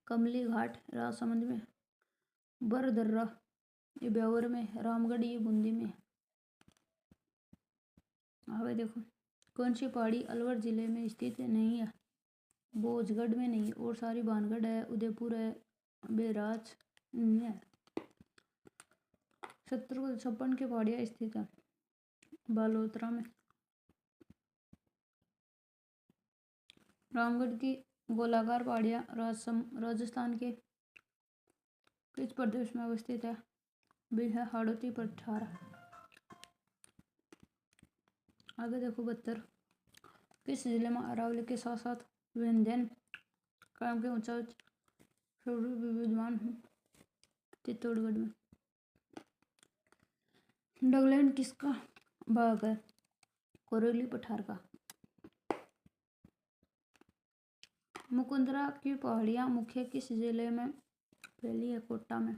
कमली घाट राजसमंद में। बरदर्रा ये ब्यावर में। रामगढ़ ये बूंदी में। आगे देखो कौन सी पहाड़ी अलवर जिले में स्थित नहीं है? बोझगढ़ में नहीं और सारी बानगढ़ है, उदयपुर है, बेराज है। 70 की पहाड़ियाँ स्थित है बालोतरा में। रामगढ़ की गोलाकार पहाड़ियाँ राजस्थान के किस प्रदेश में अवस्थित है? भी है हाड़ौती पठार। आगे देखो 72, किस जिले में अरावली के साथ साथ विंध्यन काम के ऊंचा विद्यमान है? चित्तौड़गढ़ में। डगलैंड किसका भाग है? करौली पठार का। मुकुंदरा की पहाड़ियाँ मुख्य किस जिले में फैली है? कोटा में।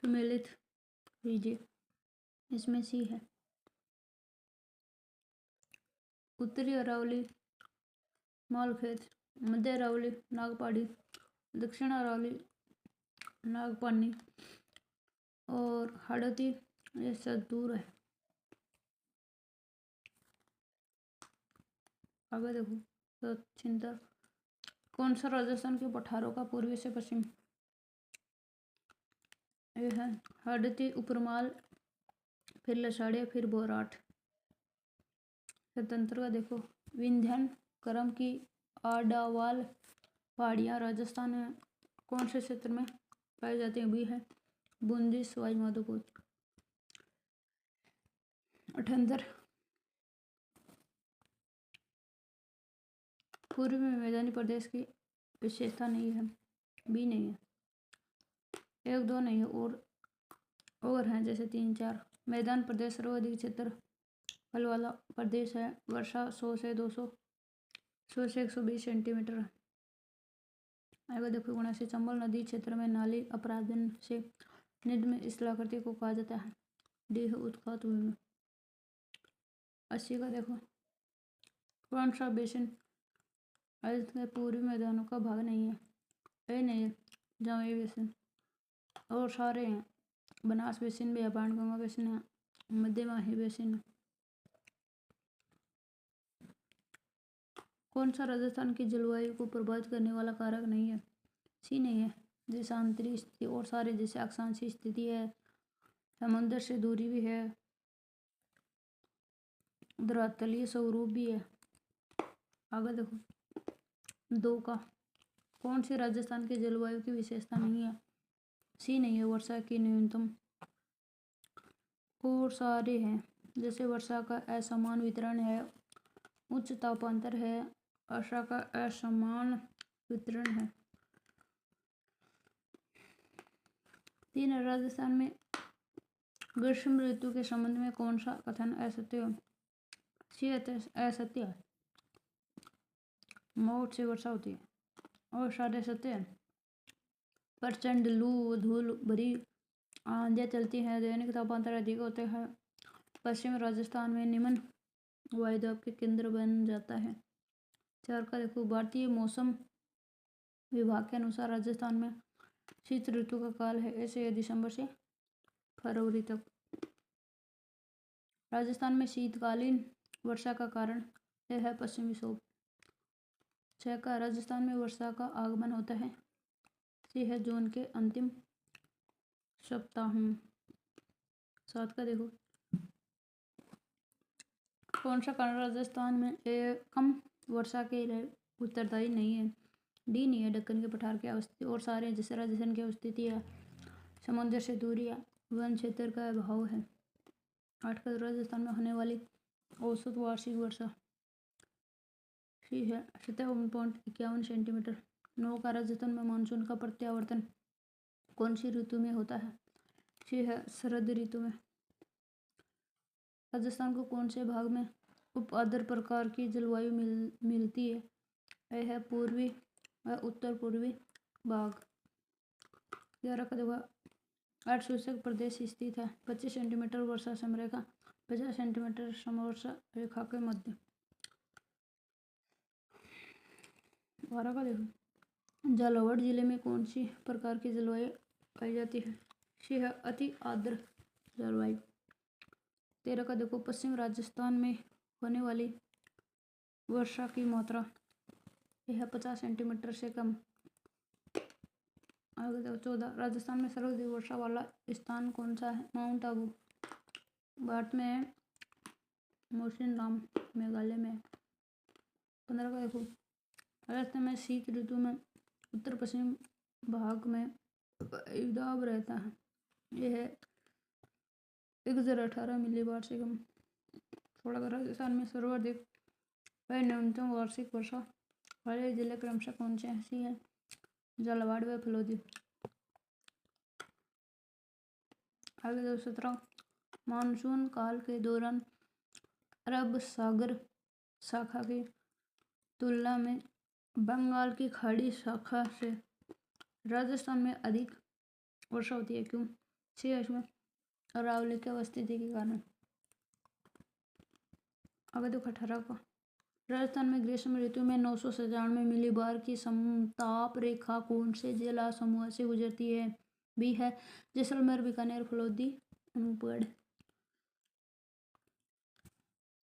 सम्मिलित लीजिए इसमें सी है उत्तरी अरावली मालखेत, मध्य अरावली नागपाड़ी, दक्षिण अरावली नागपानी और हाड़ौती ये सब दूर है। आगे देखो छिंतर कौन सा राजस्थान के पठारों का पूर्वी से पश्चिम? ये है हाड़ौती, उपरमाल, फिर लसाड़िया, फिर बोराट। स्वतंत्र का देखो विंध्यन करम की आडावाल पहाड़ियाँ राजस्थान में कौन से क्षेत्र में पाई जाती हैं? भी है बूंदी, सवाई माधोपुर। 78, पूर्व में मैदानी प्रदेश की विशेषता नहीं है। भी नहीं है, 1 2 नहीं है और हैं जैसे 3 4। मैदान प्रदेश सर्वाधिक क्षेत्र फल वाला प्रदेश है। वर्षा 100 से 120 सेंटीमीटर। आगे देखो 79, चंबल नदी क्षेत्र में नाली अपराधन से निम्न में इस आकृति को कहा जाता है? डी उत्खात भूमि। 80 का देखो कौन सा बेसिन के पूर्वी मैदानों का भाग नहीं है? ए नहीं है जामई बेसिन और सारे हैं। बनास बेसिन भी है, बाणगंगा बेसिन है, मध्य माही बेसिन है। कौन सा राजस्थान की जलवायु को प्रभावित करने वाला कारक नहीं है? सी नहीं है देशांतरी स्थिति और सारे जैसे अक्षांशीय स्थिति है, समुद्र से दूरी भी है, धरातलीय स्वरूप भी है। आगे देखो 2 का, कौन सी राजस्थान की जलवायु की विशेषता नहीं है? सी नहीं है, वर्षा की न्यूनतम। और सारे हैं, जैसे वर्षा का असमान वितरण है, उच्च तापांतर है, वर्षा का असमान वितरण है। 3 राजस्थान में ग्रीष्म ऋतु के संबंध में कौन सा कथन असत्य है? सी असत्य है, मौत से वर्षा होती है। और सारे सत्य है, प्रचंड लू धूल भरी आंधियां चलती हैं, दैनिक तापांतर अधिक होते हैं, पश्चिम राजस्थान में निम्न वायुदाब के केंद्र बन जाता है। 4 का देखो, भारतीय मौसम विभाग के अनुसार राजस्थान में शीत ऋतु का काल है, ऐसे है दिसंबर से फरवरी तक। राजस्थान में शीतकालीन वर्षा का कारण यह है पश्चिमी विक्षोभ। 6 का, राजस्थान में वर्षा का आगमन होता है, सी है जून के अंतिम सप्ताह में। 7 का देखो, कौन सा कारण राजस्थान में कम वर्षा के लिए उत्तरदायी नहीं है? डी नहीं है, दक्कन के पठार की अवस्थिति। और सारे जैसे राजस्थान की अवस्थिति है, समुद्र से दूरी है, वन क्षेत्र का अभाव है। 8 का, राजस्थान में होने वाली औसत वार्षिक वर्षा सी है 57.51 सेंटीमीटर। 9 का, राजस्थान में मानसून का प्रत्यावर्तन कौन सी ऋतु में होता है? सी है शरद ऋतु में। राजस्थान को कौन से भाग में उप आर्द्र प्रकार की जलवायु मिलती है? यह है पूर्वी व उत्तर पूर्वी भाग। 11 का देखो, अर्धशुष्क प्रदेश स्थित है, 25 सेंटीमीटर वर्षा समरेखा, 50 सेंटीमीटर समवर्षा रेखा के मध्य। 12 का देखो, झालावाड़ जिले में कौन सी प्रकार की जलवायु पाई जाती है? सी है अति आर्द्र जलवायु। 13 का देखो, पश्चिम राजस्थान में होने वाली वर्षा की मात्रा यह 50 सेंटीमीटर से कम। आगे देखो 14, राजस्थान में सर्वाधिक वर्षा वाला स्थान कौन सा है? माउंट आबू भारत में है, मौसिनराम मेघालय में है। 15 का देखो, राजस्थान में शीत ऋतु में उत्तर पश्चिम भाग में वायुदाब रहता है, यह 1018 मिलीबार से कम। 16 का, राजस्थान में सर्वाधिक व न्यूनतम वार्षिक वर्षा वाले जिले क्रमशः कौन से हैं? सी है झालावाड़ व फलोदी। आगे देखो 17, मानसून काल के दौरान अरब सागर शाखा की तुलना में बंगाल की खाड़ी शाखा से राजस्थान में अधिक वर्षा होती है, क्यों? सी है इसमें अरावली की अवस्थिति के कारण। आगे देखो 18 का, राजस्थान में ग्रीष्म ऋतु में 997 मिलीबार की समताप रेखा कौन से जिला समूह से गुजरती है? बी है जैसलमेर, बीकानेर, फलोदी, अनूपगढ़।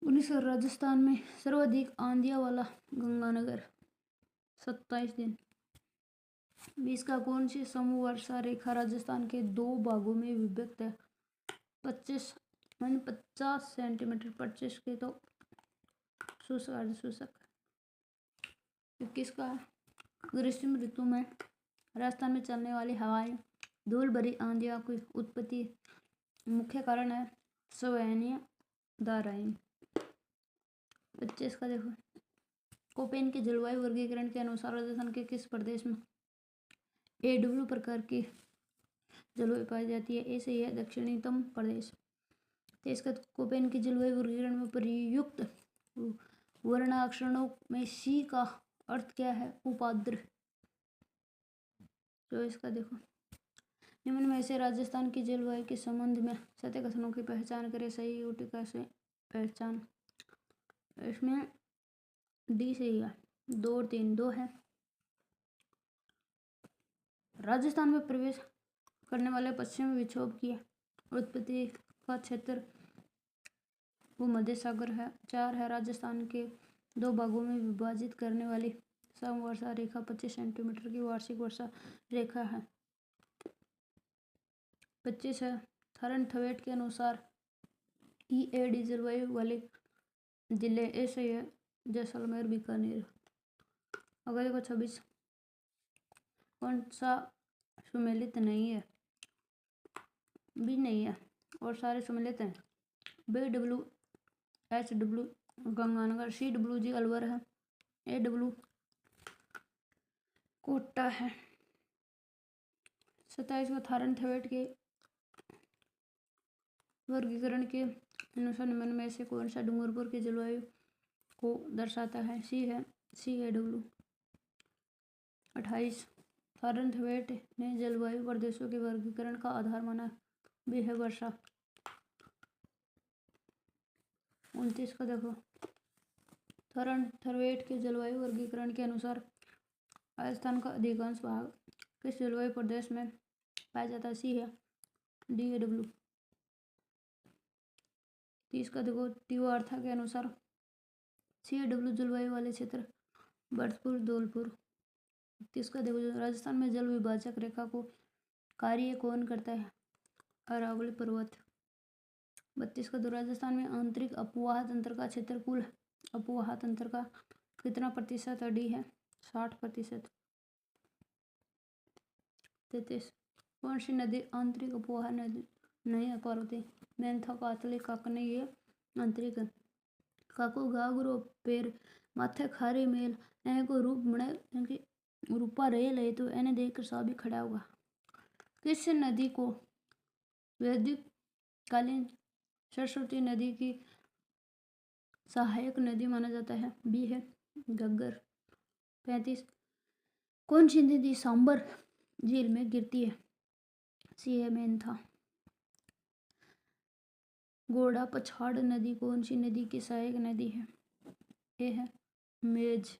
19 राजस्थान में सर्वाधिक आंधियां वाला गंगानगर, 27 दिन। 20 का, कौन सी समूह वर्षा रेखा राजस्थान के 2 भागों में विभक्त है? 50 सेंटीमीटर। 25 के तो शुष्क अर्धशुष्क। 21 का, ग्रीष्म ऋतु में राजस्थान में चलने वाली हवाएं धूल भरी आंधियों की उत्पत्ति मुख्य कारण है संवहनीय धाराएं। 25 का देखो, कोपेन के जलवायु वर्गीकरण के अनुसार राजस्थान के किस प्रदेश में AW प्रकार की जलवायु पाई जाती है? ऐसे ही है दक्षिणतम प्रदेश। 23 का, कोपेन के जलवायु वर्गीकरण में प्रयुक्त वर्णाक्षरों में सी का अर्थ क्या है? उपाद्र। 24 का देखो, निम्न में से राजस्थान की जलवायु के संबंध में सत्य कथनों की पहचान करें, सही यूटिका से पहचान। इसमें डी सही है, 2 और 3, 2 है। राजस्थान में प्रवेश करने वाले पश्चिमी विक्षोभ की उत्पत्ति का क्षेत्र भूमध्य सागर है। 4 है, राजस्थान के 2 भागों में विभाजित करने वाली समवर्षा रेखा 25 सेंटीमीटर की वार्षिक वर्षा रेखा है। 25 है, थरन थवेट के अनुसार EAD जलवायु वाले जिले ए सही है, जैसलमेर बीकानेर। अगर देखो 26 कौन सा सुमेलित नहीं है? भी नहीं है और सारे सुमेलित हैं। BWHW गंगानगर, CWG अलवर है, AW कोटा है। 27 को थारनथवेट के वर्गीकरण के अनुसार निम्न में से कौन सा डूंगरपुर की जलवायु को दर्शाता है? सी है CAW। 28 थारनथवेट ने जलवायु प्रदेशों के वर्गीकरण का आधार माना, भी है वर्षा। 29 का देखो, थारनथवेट के जलवायु वर्गीकरण के अनुसार राजस्थान का अधिकांश भाग किस जलवायु प्रदेश में पाया जाता है? सी है DAW। 30 का देखो, तीव्रता के अनुसार CAW जलवायु वाले क्षेत्र भरतपुर, धौलपुर। 31 का देखो, राजस्थान में जल विभाजक रेखा को कार्य कौन करता है? अरावली पर्वत। 32 का तो राजस्थान में आंतरिक अपवाह तंत्र का क्षेत्र कुल अपवाह तंत्र का कितना प्रतिशत अड़ी है? 60%। 33 कौन सी नदी आंतरिक अपवाह नदी नहीं है? पार्वती। मेंथा, कातली, काकने ये आंतरिक है। काको घाघरो पेर माथे खारी मेल ऐ को रूप बने इनकी रूपा रहे ले तो एने देखकर सा भी खड़ा होगा। किस नदी को वैदिक कालीन सरस्वती नदी की सहायक नदी माना जाता है? बी है घग्गर। 35 कौन सी नदी सांबर झील में गिरती है? सी है मेंथा। घोड़ा पछाड़ नदी कौन सी नदी की सहायक नदी है? ए है मेज।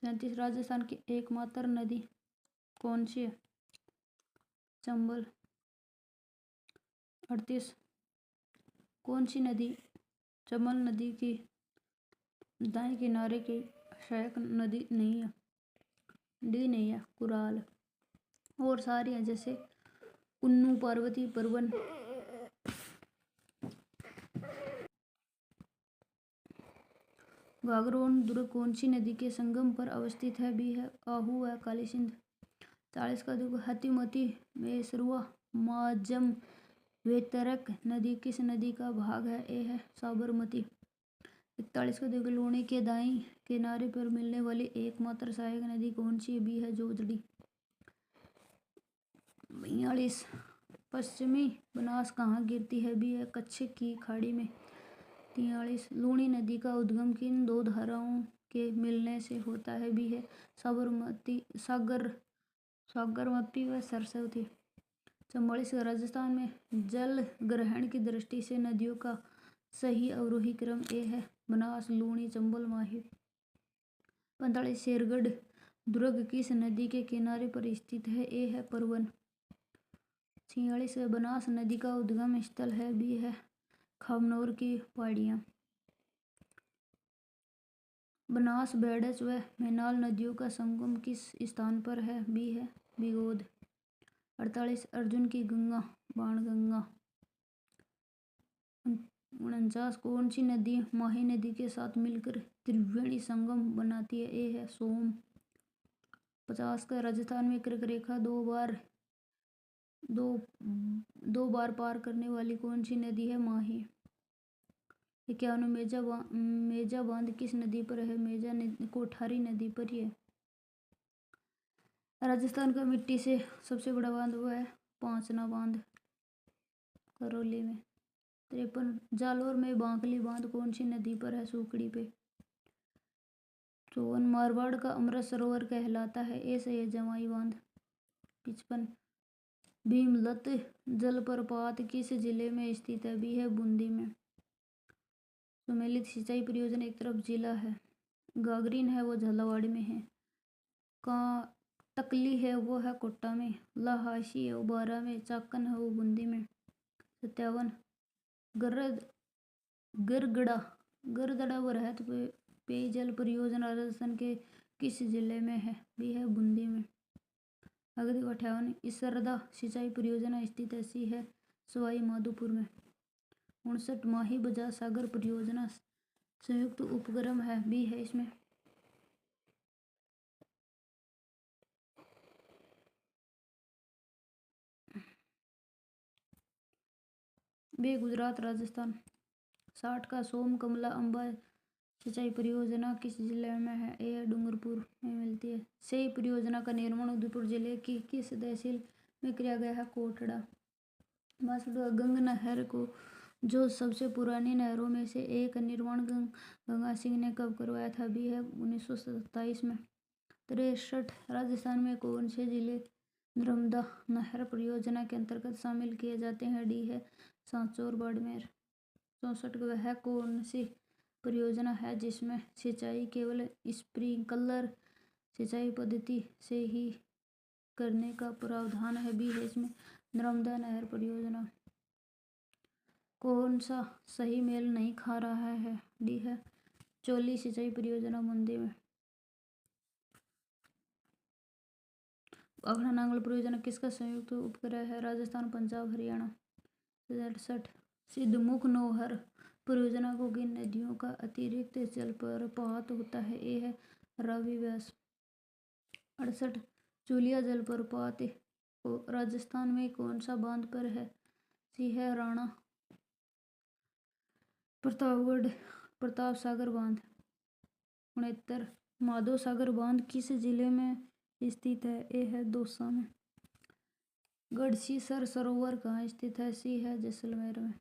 37 राजस्थान की एकमात्र नदी कौन सी है? चंबल। 38 कौन सी नदी चंबल नदी की दाएं किनारे की सहायक नदी नहीं है? डी नहीं है कुराल। और सारी हैं जैसे कुन्नू, पार्वती, परवन। घाघरोन दुर्ग कौन सी नदी के संगम पर अवस्थित है? बी है आहू है काली सिंध। 40 का देखो, हतिमती मेसरुआ माजम वेतरक नदी किस नदी का भाग है? ए है साबरमती। 41 का देखो, लूणी के दाईं किनारे पर मिलने वाली एकमात्र सहायक नदी कौन सी है? बी है जोजड़ी। 42 पश्चिमी बनास कहाँ गिरती है? बी है कच्छ की खाड़ी में। 43 लूणी नदी का उद्गम किन दो धाराओं के मिलने से होता है? बी है सागरमती व सरस्वती। 44 राजस्थान में जल ग्रहण की दृष्टि से नदियों का सही अवरोही क्रम ए है बनास, लूणी, चंबल, माही। 45 शेरगढ़ दुर्ग किस नदी के किनारे पर स्थित है? ए है परवन। 46 बनास नदी का उद्गम स्थल है? बी है खामनौर की पहाड़ियाँ। बनास, बेडच व मैनाल नदियों का संगम किस स्थान पर है? बी है बिगोद। 48 अर्जुन की गंगा बाणगंगा। 49 कौन सी नदी माही नदी के साथ मिलकर त्रिवेणी संगम बनाती है? ए है सोम। 50 का राजस्थान में कर्क रेखा दो बार पार करने वाली कौन सी नदी है? माही। 51 मेजा बांध किस नदी पर है? मेजा कोठारी नदी पर ही है। राजस्थान का मिट्टी से सबसे बड़ा बांध वो है पांचना बांध करौली में। 53 जालोर में बांकली बांध कौन सी नदी पर है? सूकड़ी पे। 54 मारवाड़ का अमृत सरोवर कहलाता है? ए से है जवाई बांध। 55 भीमलत जलप्रपात किस जिले में स्थित है? बी है बूंदी में। सुमेलित सिंचाई परियोजना एक तरफ जिला है, गागरीन है वो झालावाड़ में है, टकली है वो है कोटा में, लाहाशी है वो बारा में, चाकन है वो बूंदी में। 57 गरगड़ा वरहत पेयजल परियोजना राजस्थान के किस जिले में है? बी है बूंदी में। अगली 58 इसरदा सिंचाई परियोजना स्थित है? सी है सवाई माधोपुर में। 59 माही बजाज सागर परियोजना संयुक्त उपक्रम है, बी है इसमें। बी गुजरात राजस्थान। 60 का सोम कमला अम्बा सिंचाई परियोजना किस जिले में है? ए है डूंगरपुर में मिलती है। से परियोजना का निर्माण उदयपुर जिले की किस तहसील में किया गया है? कोटड़ा। 62 गंग नहर को जो सबसे पुरानी नहरों में से एक निर्माण गंगा सिंह ने कब करवाया था? बी है 1927 में। 63 राजस्थान में कौन से जिले नर्मदा नहर परियोजना के अंतर्गत शामिल किए जाते हैं? डी है सांचौर बाड़मेर। 64 वह कौन सी परियोजना है जिसमें सिंचाई केवल स्प्रिंकलर सिंचाई पद्धति से ही करने का प्रावधान है? बी है इसमें नर्मदा नहर परियोजना। कौन सा सही मेल नहीं खा रहा है? डी है चोली सिंचाई परियोजना मंडी में। भाखड़ा नांगल परियोजना किसका संयुक्त उपक्रम है? राजस्थान पंजाब हरियाणा। 67 सिद्धमुख नौहर परियोजना को किन नदियों का अतिरिक्त जलप्रपात होता है? ए है रावी व्यास। 68 चूलिया जलप्रपात राजस्थान में कौन सा बांध पर है? सी है राणा प्रतापगढ़ प्रताप सागर बांध। 69 माधव सागर बांध किस जिले में स्थित है? ए है दौसा में। गढ़सीसर सरोवर कहाँ स्थित है? सी है जैसलमेर में।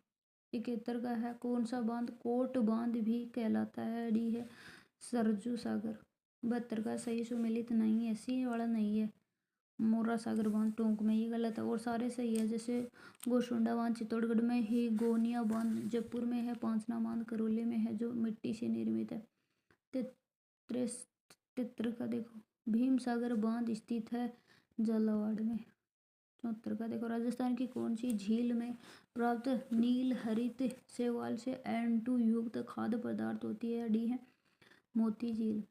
71 का है कौन सा बांध कोट बांध भी कहलाता है? डी है सरजू सागर। 72 का सही सुमेलित नहीं है, सी वाला नहीं है मोरा सागर बांध टोंक में, ये गलत है। और सारे सही है, जैसे गोसुंडा बांध चित्तौड़गढ़ में ही, गोनिया बांध जयपुर में है, पांचना बांध करौली में है जो मिट्टी से निर्मित है। 73 का देखो भीम सागर बांध स्थित है झालावाड़ में। 74 का देखो राजस्थान की कौन सी झील में प्राप्त नील हरित शैवाल से N2 युक्त खाद्य पदार्थ होती है? डी है मोती झील।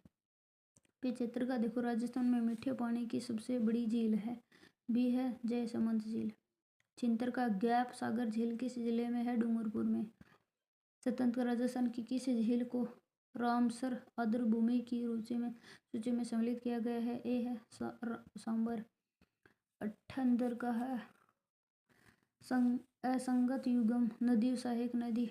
75 का देखो राजस्थान में मीठे पानी की सबसे बड़ी झील है? बी है जयसमंद झील। 76 का गैप सागर झील किस जिले में है? डूंगरपुर में। 77 का राजस्थान की किस झील को रामसर आर्द्रभूमि की सूची में सम्मिलित किया गया है? ए है सांबर। 78 का है असंगत युग्म नदी सहायक नदी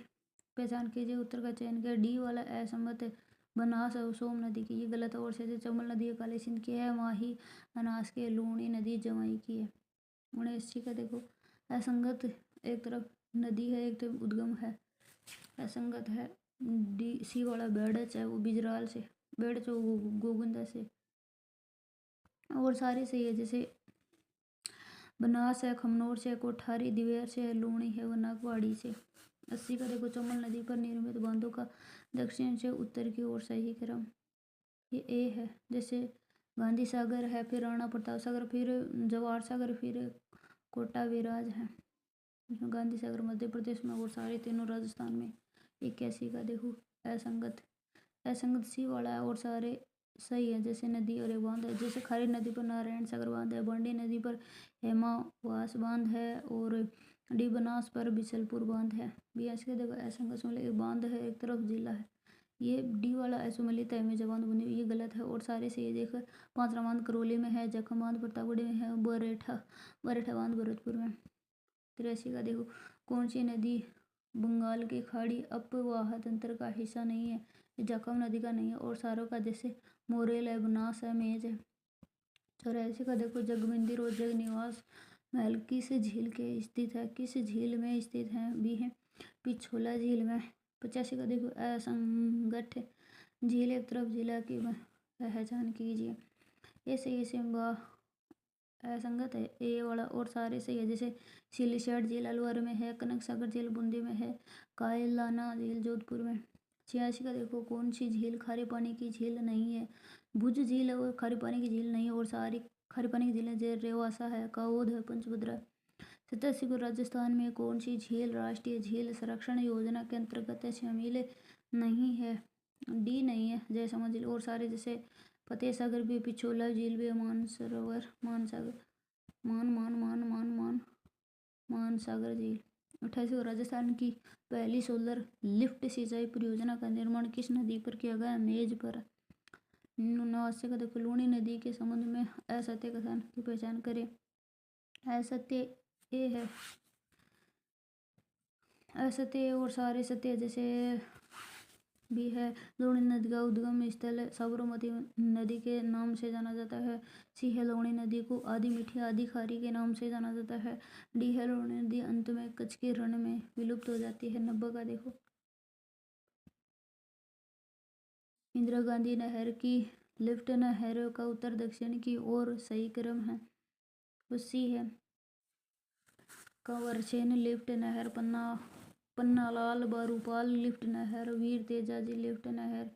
पहचान कीजिए, उत्तर का चयन किया। डी वाला असंगत बनास है सोम नदी की, ये गलत है। और से चंबल नदी काली सिंध की है, माही अनास के लूणी नदी जमाई की है। 79 का देखो असंगत एक तरफ नदी है एक तरफ उद्गम है, असंगत है डी सी वाला बेड़च है वो बिजराल से, बेड़च गोगुंदा से। और सारे सही है, जैसे बनास है खमनोर से, कोठारी दिवेर से, लूणी है वो नागवाड़ी से। 80 का देखो चंबल नदी पर निर्मित बांधों का दक्षिण से उत्तर की ओर सही क्रम ये ए है, जैसे गांधी सागर है, फिर राणा प्रताप सागर, फिर जवाहर सागर, फिर कोटा विराज है। गांधी सागर मध्य प्रदेश में और सारे तीनों राजस्थान में। 81 का देखो असंगत असंगत सी वाला है और सारे सही है, जैसे नदी और एक बांध है, जैसे खारी नदी पर नारायण सागर बांध है, बांडी नदी पर हेमावास बांध है और डी बनास पर बिचलपुर बांध है। 82 का देखो असंगत मतलब एक बांध है एक तरफ जिला है, ये डी वाला असुमलित है में जबान बुनी ये गलत है। और सारे से ये देखो पांचरा बांध करौली में है, जखम बांध प्रतापगढ़ में है, बरेठा बांध भरतपुर में। 83 का देखो कौन सी नदी बंगाल की खाड़ी अपवाह तंत्र का हिस्सा नहीं है? जखम नदी का नहीं है। और सारों का जैसे मोरेल है, बनास है, मेज है। 84 का देखो जगमंदिर और जग निवास महल किस झील के स्थित है? किस झील में स्थित है? बी है पिछोला झील में। 85 का देखो असंगठ झील एक तरफ जिला की पहचान कीजिए, ये सही से असंगत है ए वाला। और सारे सही है, जैसे सिलीसैट झील अलवर में है, कनक सागर झील बूंदी में है, कायलाना झील जोधपुर में। 86 का देखो कौन सी झील खारे पानी की झील नहीं है? भुज झील और खारे पानी की झील नहीं है, और सारी खारे पानी की झीलें जैसे रेवासा है, काओद है, पंचभद्रा। 87 को राजस्थान में कौन सी झील राष्ट्रीय झील संरक्षण योजना के अंतर्गत शामिल नहीं है? डी नहीं है जयसमंद झील। और सारे जैसे फतेह सागर भी, पिछोला झील भी, मानसरोवर मानसागर मान मान मान मान मान मानसागर झील। 28वां, राजस्थान की पहली सोलर लिफ्ट सिंचाई परियोजना का निर्माण किस नदी पर किया गया? मेज पर। 89 का देखो, लूणी नदी के संबंध में असत्य कथन की पहचान करें। असत्य ये है, असत्य और सारे सत्य जैसे भी है। लूणी नदी का उद्गम स्थल साबरमती नदी के नाम से जाना जाता है। सी है, लूणी नदी को आधी मीठी आधी खारी के नाम से जाना जाता है। डी है, लूणी नदी अंत में कच्छ के रण में विलुप्त हो जाती है। 90 का देखो, इंदिरा गांधी नहर की लिफ्ट नहर का उत्तर दक्षिण की ओर सही क्रम है। वो सी है, कंवरसेन लिफ्ट नहर, पन्नालाल बारूपाल लिफ्ट नहर, वीर तेजाजी लिफ्ट नहर,